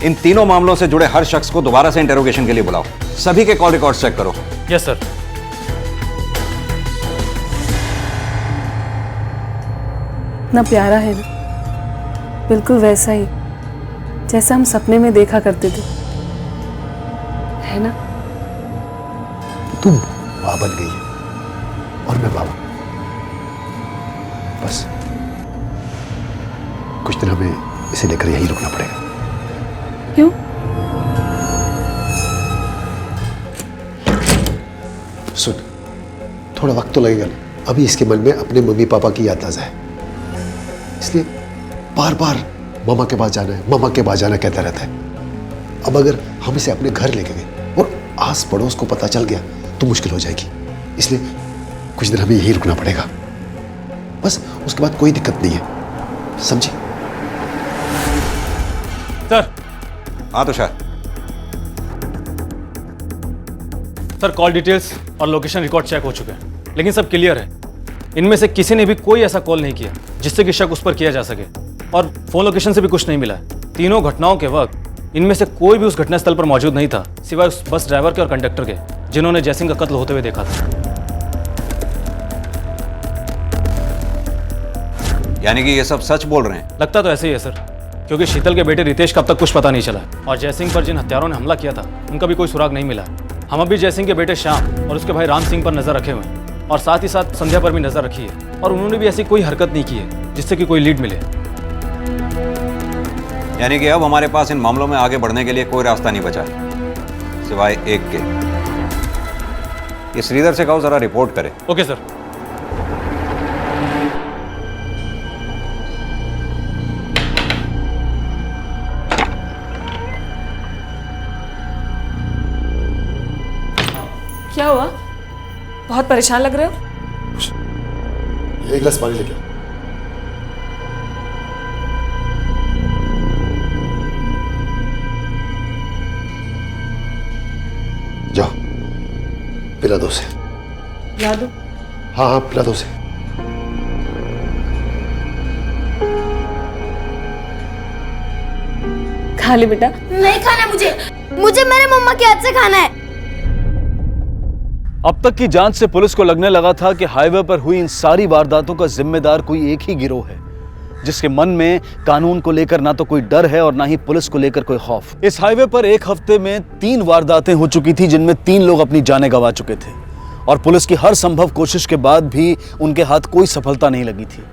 इन तीनों मामलों से जुड़े हर शख्स को दोबारा से इंटेरोगेशन के लिए बुलाओ। सभी के कॉल रिकॉर्ड चेक करो। Yes sir. इतना प्यारा है ना, बिल्कुल वैसा ही जैसा हम सपने में देखा करते थे, है ना? तुम माँ बन गई है और मैं बाबा। बस कुछ दिन हमें इसे लेकर यहीं रुकना पड़ेगा। क्यों? सुन, थोड़ा वक्त तो लगेगा ना। अभी इसके मन में अपने मम्मी पापा की याद ताज़ा है, इसलिए बार बार मामा के पास जाना है, मामा के पास जाना कहता रहता है। अब अगर हम इसे अपने घर लेके गए और आस पड़ोस को पता चल गया तो मुश्किल हो जाएगी, इसलिए कुछ दिन हमें यहीं रुकना पड़ेगा। बस उसके बाद कोई दिक्कत नहीं है, समझी? सर। हाँ तुषार। सर कॉल डिटेल्स और लोकेशन रिकॉर्ड चेक हो चुके हैं, लेकिन सब क्लियर है। इनमें से किसी ने भी कोई ऐसा कॉल नहीं किया जिससे कि शक उस पर किया जा सके, और फोन लोकेशन से भी कुछ नहीं मिला है। तीनों घटनाओं के वक्त इनमें से कोई भी उस घटनास्थल पर मौजूद नहीं था, सिवाय उस बस ड्राइवर के और कंडक्टर के, जिन्होंने जयसिंह का कत्ल होते हुए देखा था। यानी कि ये सब सच बोल रहे हैं? लगता तो ऐसे ही है सर, क्योंकि शीतल के बेटे रितेश का अब तक कुछ पता नहीं चला, और जयसिंह पर जिन हत्यारों ने हमला किया था उनका भी कोई सुराग नहीं मिला। हम अभी जयसिंह के बेटे श्याम और उसके भाई राम सिंह पर नजर रखे हुए हैं, और साथ ही साथ संध्या पर भी नजर रखी है, और उन्होंने भी ऐसी कोई हरकत नहीं की है जिससे कि कोई लीड मिले। यानी कि अब हमारे पास इन मामलों में आगे बढ़ने के लिए कोई रास्ता नहीं बचा सिवाय एक के। ये श्रीधर से कहो जरा रिपोर्ट करे। Okay sir. क्या हुआ? बहुत परेशान लग रहे हो। एक गिलास पानी लेके आओ। जाओ पिला दो उसे। पिला दो? हाँ हाँ पिला दो उसे। खा ले बेटा। नहीं खाना मुझे, मुझे मेरे मम्मा के हाथ से खाना है। अब तक की जांच से पुलिस को लगने लगा था कि हाईवे पर हुई इन सारी वारदातों का जिम्मेदार कोई एक ही गिरोह है, जिसके मन में कानून को लेकर ना तो कोई डर है और ना ही पुलिस को लेकर कोई खौफ। इस हाईवे पर एक हफ्ते में 3 वारदातें हो चुकी थी, जिनमें 3 लोग अपनी जानें गंवा चुके थे, और पुलिस की हर संभव कोशिश के बाद भी उनके हाथ कोई सफलता नहीं लगी थी।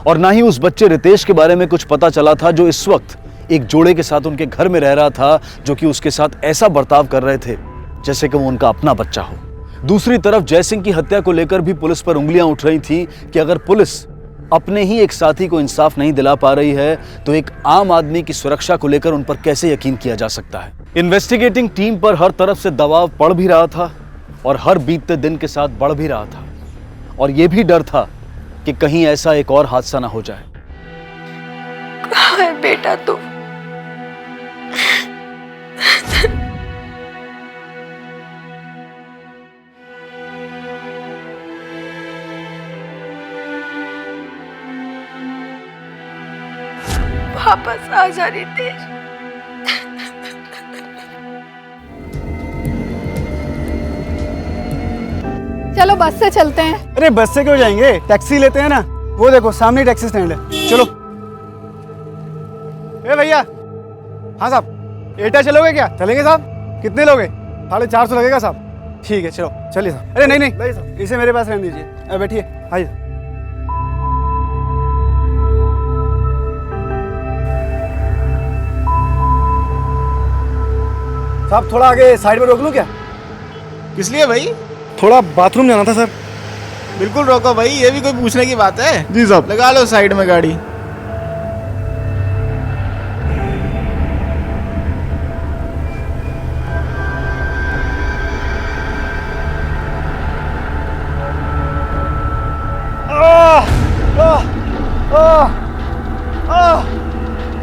और ना ही उस बच्चे रितेश के बारे में कुछ पता चला था, जो इस वक्त एक जोड़े के साथ उनके घर में रह रहा था, जो कि उसके साथ ऐसा बर्ताव कर रहे थे जैसे कि वो उनका अपना बच्चा हो। दूसरी तरफ जयसिंह की हत्या को लेकर भी पुलिस पर उंगलियां उठ रही थी कि अगर पुलिस अपने ही एक साथी को इंसाफ नहीं दिला पा रही है तो एक आम आदमी की सुरक्षा को लेकर उन पर कैसे यकीन किया जा सकता है। इन्वेस्टिगेटिंग टीम पर हर तरफ से दबाव पड़ भी रहा था और हर बीतते दिन के साथ बढ़ भी रहा था, और यह भी डर था कि कहीं ऐसा एक और हादसा ना हो जाए। कहाँ है बेटा तू? वापस आ जा रितेश। चलो बस से चलते हैं। अरे बस से क्यों जाएंगे, टैक्सी लेते हैं ना। वो देखो सामने टैक्सी स्टैंड है, चलो। ए भैया। हाँ साहब, एटा चलोगे क्या? चलेंगे साहब। कितने लोगे? 450 लगेगा साहब। ठीक है चलो, चलिए साहब। अरे नहीं नहीं, इसे मेरे पास रहने दीजिए। बैठिए, आइए। साहब थोड़ा आगे साइड में रोक लूं क्या? किस लिए भाई? थोड़ा बाथरूम जाना था सर। बिल्कुल रोको भाई, ये भी कोई पूछने की बात है? जी साहब। लगा लो साइड में गाड़ी।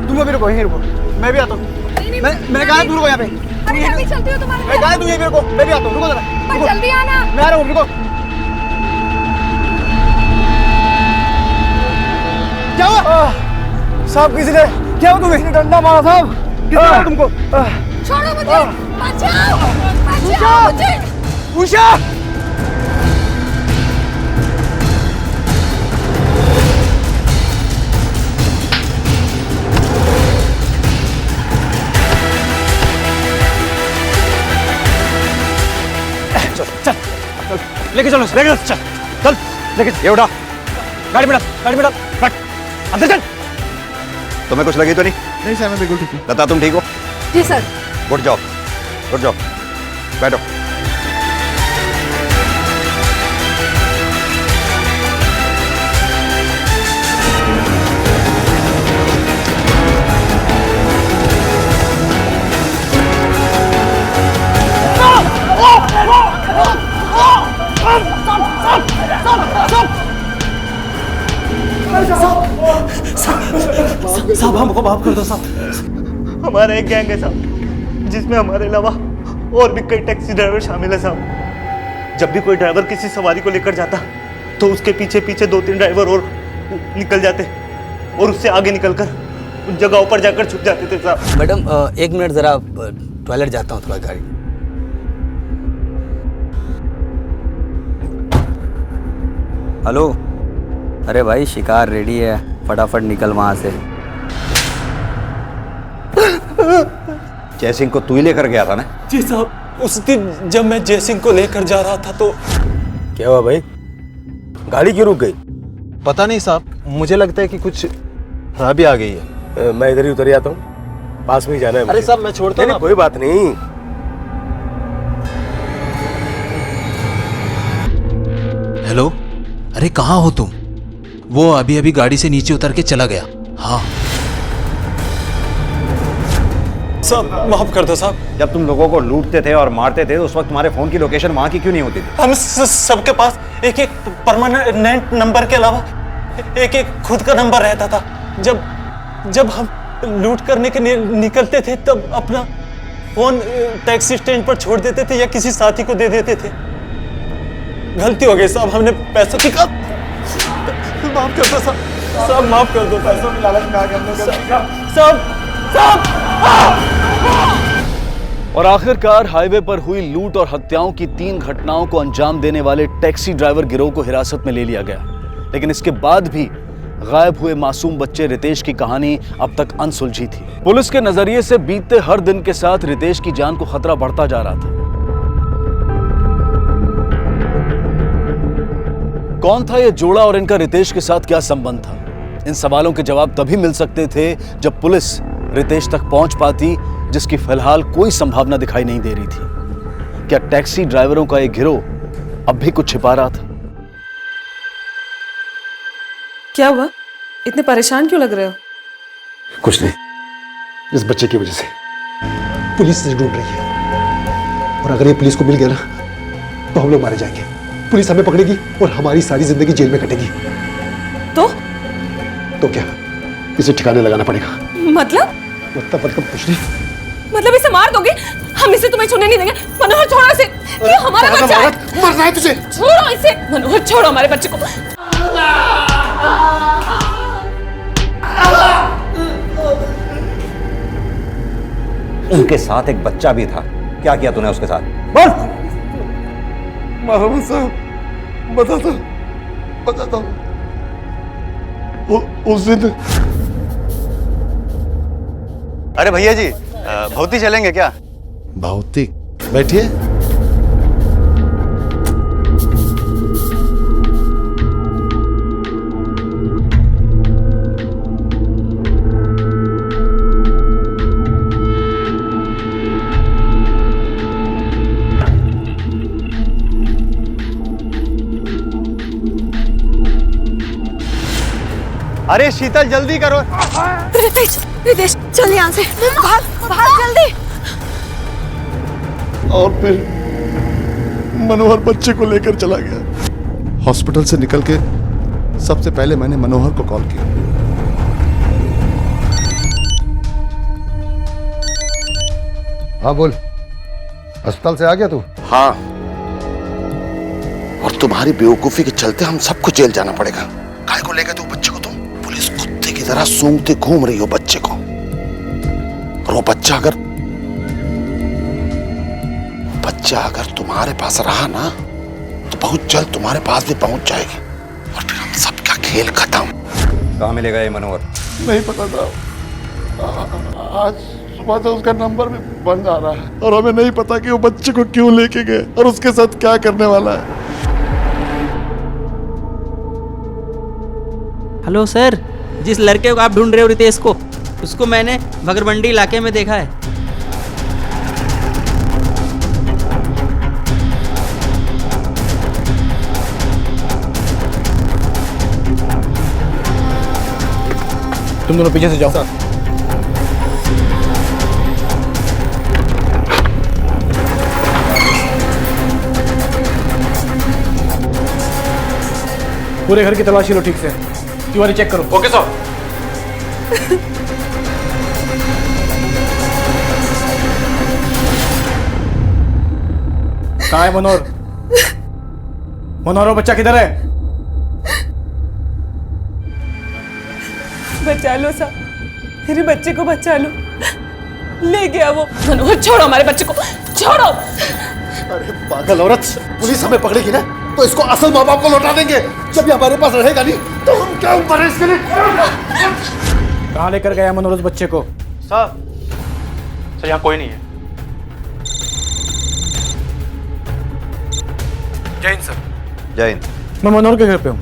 तुम अभी रुको, यहीं रुको, मैं भी आता हूँ। मैं कहा तुम रुको यहाँ पे। अरे अभी चलती हो तुम्हारे। मैं कहा तुम यहीं पे रुको, मैं भी आता हूँ। रुको जरा, पर जल्दी आना। मैं आ रहा हूँ, रुको। क्या हुआ? साहब किसी ने क्या हुआ? तुम्हें डंडा मारा साहब? किसने मारा तुमको? छोड़ो मुझे, बचाओ, बचाओ मुझे। उषा! चल लेके चलो, चल चल लेके ये उठा, गाड़ी में डाल, फट अंदर चल। तुम्हें कुछ लगी तो नहीं? नहीं सर, मैं बिल्कुल ठीक हूँ। लता तुम ठीक हो? जी सर। उठ जाओ, उठ जाओ, बैठो। साहब हमको माफ कर दो साहब। हमारा एक गैंग है साहब, जिसमें हमारे अलावा और भी कई टैक्सी ड्राइवर शामिल है साहब। जब भी कोई ड्राइवर किसी सवारी को लेकर जाता तो उसके पीछे पीछे 2-3 ड्राइवर और निकल जाते और उससे आगे निकलकर उन जगहों पर जाकर छुप जाते थे साहब। मैडम 1 मिनट जरा टॉयलेट जाता हूँ थोड़ा गाड़ी। हेलो, अरे भाई शिकार रेडी है, फटाफट निकल वहां से। जयसिंह को तू ही लेकर गया था ना? जी साहब, उस दिन जब मैं जयसिंह को लेकर जा रहा था तो क्या हुआ भाई, गाड़ी क्यों रुक गई? पता नहीं साहब, मुझे लगता है कि कुछ खराबी आ गई है। मैं इधर ही उतर आता हूँ, पास में ही जाना है। अरे साहब मैं छोड़ता हूँ। कोई बात नहीं। हेलो, अरे कहाँ हो तुम? वो अभी अभी गाड़ी से नीचे उतर के चला गया। हाँ साहब माफ कर दो साहब। जब तुम लोगों को लूटते थे और मारते थे उस वक्त तुम्हारे फोन की लोकेशन वहां की क्यों नहीं होती थी? हम सबके पास एक परमानेंट नंबर के अलावा एक खुद का नंबर रहता था। जब हम लूट करने के निकलते थे तब अपना फोन टैक्सी स्टैंड पर छोड़ देते थे या किसी साथी को दे देते थे। गलती हो गई साहब, हमने पैसों की माफ कर दो साहब, माफ कर दो। पैसों की लालच में आ गए साहब। और आखिरकार हाईवे पर हुई लूट और हत्याओं की 3 घटनाओं को अंजाम देने वाले टैक्सी ड्राइवर गिरोह को हिरासत में ले लिया गया। लेकिन इसके बाद भी गायब हुए मासूम बच्चे रितेश की कहानी अब तक अनसुलझी थी। पुलिस के नजरिए से बीतते हर दिन के साथ रितेश की जान को खतरा बढ़ता जा रहा था। कौन था ये जोड़ा और इनका रितेश के साथ क्या संबंध था? इन सवालों के जवाब तभी मिल सकते थे जब पुलिस रितेश तक पहुंच पाती, जिसकी फिलहाल कोई संभावना दिखाई नहीं दे रही थी। क्या टैक्सी ड्राइवरों का एक गिरोह अब भी कुछ छिपा रहा था? क्या हुआ, इतने परेशान क्यों लग रहे हो? कुछ नहीं, इस बच्चे की वजह से पुलिस से ढूंढ रही है, और अगर ये पुलिस को मिल गया ना तो हम लोग मारे जाएंगे। पुलिस हमें पकड़ेगी और हमारी सारी जिंदगी जेल में कटेगी। तो क्या, इसे ठिकाने लगाना पड़ेगा। मतलब कुछ नहीं। मतलब इसे मार दोगे? हम इसे तुम्हें छूने नहीं देंगे। मनोहर छोड़ो इसे, ये हमारा बच्चा है। मरना है तुझे। छोड़ो इसे मनोहर, छोड़ो हमारे बच्चे को। उनके साथ एक बच्चा भी था, क्या किया तूने उसके साथ? बस मारो साहब, बताता हूँ उस दिन। अरे भैया जी, भौती चलेंगे क्या? भौतिक? बैठिए। अरे शीतल जल्दी करो। रितेश चल यहाँ से, भाग भाग जल्दी। और फिर मनोहर बच्चे को लेकर चला गया। हॉस्पिटल से निकल के सबसे पहले मैंने मनोहर को कॉल किया। हाँ बोल, अस्पताल से आ गया तू? हाँ, और तुम्हारी बेवकूफी के चलते हम सबको जेल जाना पड़ेगा। काय को लेकर तू बच्चे को, तुम पुलिस कुत्ते की तरह सूंघते घूम रही हो बच्चे को। और वो बच्चा अगर तुम्हारे पास रहा ना तो बहुत जल्द तुम्हारे पास भी पहुंच जाएगी और फिर हम सबका खेल खत्म। कहाँ मिलेगा ये मनोहर? नहीं पता था, आज सुबह से उसका नंबर भी बंद आ रहा है और हमें नहीं पता कि वो बच्चे को क्यों लेके गए और उसके साथ क्या करने वाला है। हेलो सर, जिस लड़के को आप ढूंढ रहे हो रितेश को, उसको मैंने भगरमंडी इलाके में देखा है। तुम दोनों पीछे से जाओ। पूरे घर की तलाशी लो ठीक से। तिवारी चेक करो। Okay sir. कहाँ है मनोहर? मनोहर बच्चा किधर है? बचा लो साहब, मेरे बच्चे को बचा लो। ले गया वो। मनोहर छोड़ो हमारे बच्चे को, छोड़ो। अरे पागल औरत, पुलिस हमें पकड़ेगी ना तो इसको असल माँ बाप को लौटा देंगे। जब ये हमारे पास रहेगा नहीं तो हम क्या ऊपर है इसके लिए? कहाँ लेकर गया मनोहर उस बच्चे को? सर यहाँ कोई नहीं है। जय हिंद सर। जय हिंद। मैं मनोहर के घर पे हूँ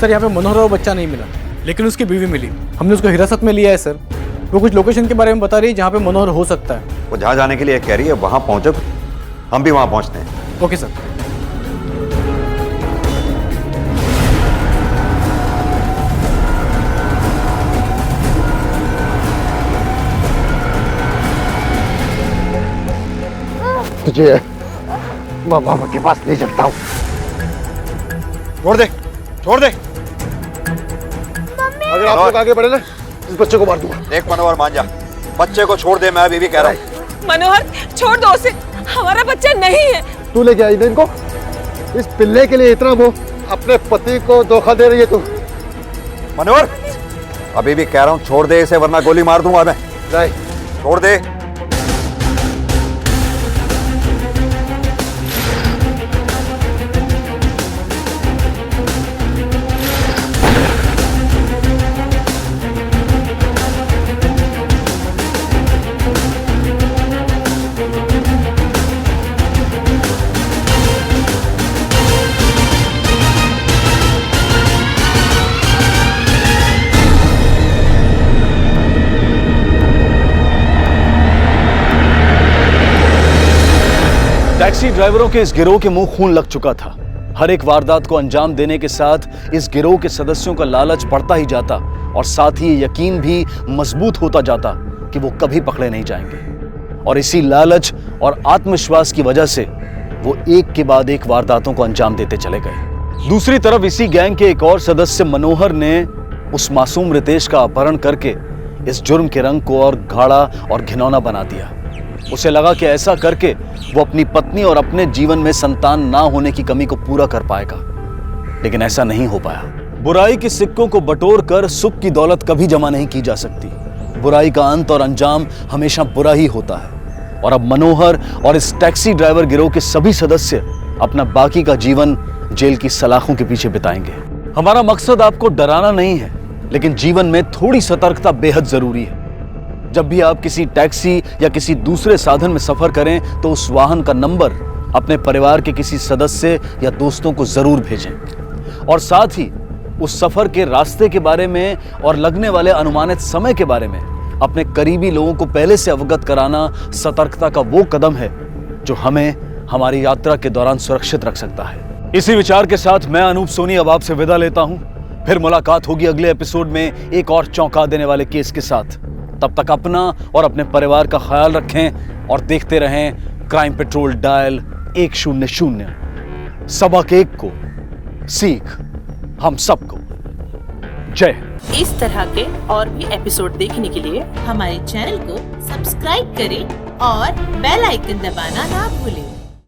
सर। यहाँ पे मनोहर और बच्चा नहीं मिला, लेकिन उसकी बीवी मिली। हमने उसको हिरासत में लिया है सर। वो कुछ लोकेशन के बारे में बता रही है जहाँ पे मनोहर हो सकता है। वो जहाँ जाने के लिए कह रही है वहाँ पहुँचो, हम भी वहाँ पहुँचते हैं। Okay sir. तुझे माँ बाबा के पास ले चलता हूँ। छोड़ दे, छोड़ दे। अगर आप लोग आगे बढ़े ना, इस बच्चे को मार दूंगा। देख मनोहर, मान जा, बच्चे को छोड़ दे। मैं अभी भी कह रहा हूँ। मनोहर छोड़ दो उसे, हमारा बच्चा नहीं है। तू लेके आई ना इनको? इस पिल्ले के लिए इतना वो अपने पति को धोखा दे रही है तू? मनोहर, अभी भी कह रहा हूँ छोड़ दे इसे, वरना गोली मार दूंगा मैं। नहीं, छोड़ दे। टैक्सी ड्राइवरों के इस गिरोह के मुंह खून लग चुका था। हर एक वारदात को अंजाम देने के साथ इस गिरोह के सदस्यों का लालच बढ़ता ही जाता और साथ ही ये यकीन भी मजबूत होता जाता कि वो कभी पकड़े नहीं जाएंगे। और इसी लालच और आत्मविश्वास की वजह से वो एक के बाद एक वारदातों को अंजाम देते चले गए। दूसरी तरफ इसी गैंग के एक और सदस्य मनोहर ने उस मासूम रितेश का अपहरण करके इस जुर्म के रंग को और गाढ़ा और घिनौना बना दिया। उसे लगा कि ऐसा करके वो अपनी पत्नी और अपने जीवन में संतान ना होने की कमी को पूरा कर पाएगा, लेकिन ऐसा नहीं हो पाया। बुराई के सिक्कों को बटोर कर सुख की दौलत कभी जमा नहीं की जा सकती। बुराई का अंत और अंजाम हमेशा बुरा ही होता है। और अब मनोहर और इस टैक्सी ड्राइवर गिरोह के सभी सदस्य अपना बाकी का जीवन जेल की सलाखों के पीछे बिताएंगे। हमारा मकसद आपको डराना नहीं है, लेकिन जीवन में थोड़ी सतर्कता बेहद जरूरी है। जब भी आप किसी टैक्सी या किसी दूसरे साधन में सफर करें तो उस वाहन का नंबर अपने परिवार के किसी सदस्य या दोस्तों को जरूर भेजें, और साथ ही उस सफर के रास्ते के बारे में और लगने वाले अनुमानित समय के बारे में अपने करीबी लोगों को पहले से अवगत कराना सतर्कता का वो कदम है जो हमें हमारी यात्रा के दौरान सुरक्षित रख सकता है। इसी विचार के साथ मैं अनूप सोनी अब आपसे विदा लेता हूं। फिर मुलाकात होगी अगले एपिसोड में एक और चौंका देने वाले केस के साथ। तब तक अपना और अपने परिवार का ख्याल रखें और देखते रहें क्राइम पेट्रोल डायल 100। सबक एक को सीख हम सबको। जय हिंद। इस तरह के और भी एपिसोड देखने के लिए हमारे चैनल को सब्सक्राइब करें और बेल आइकन दबाना ना भूलें।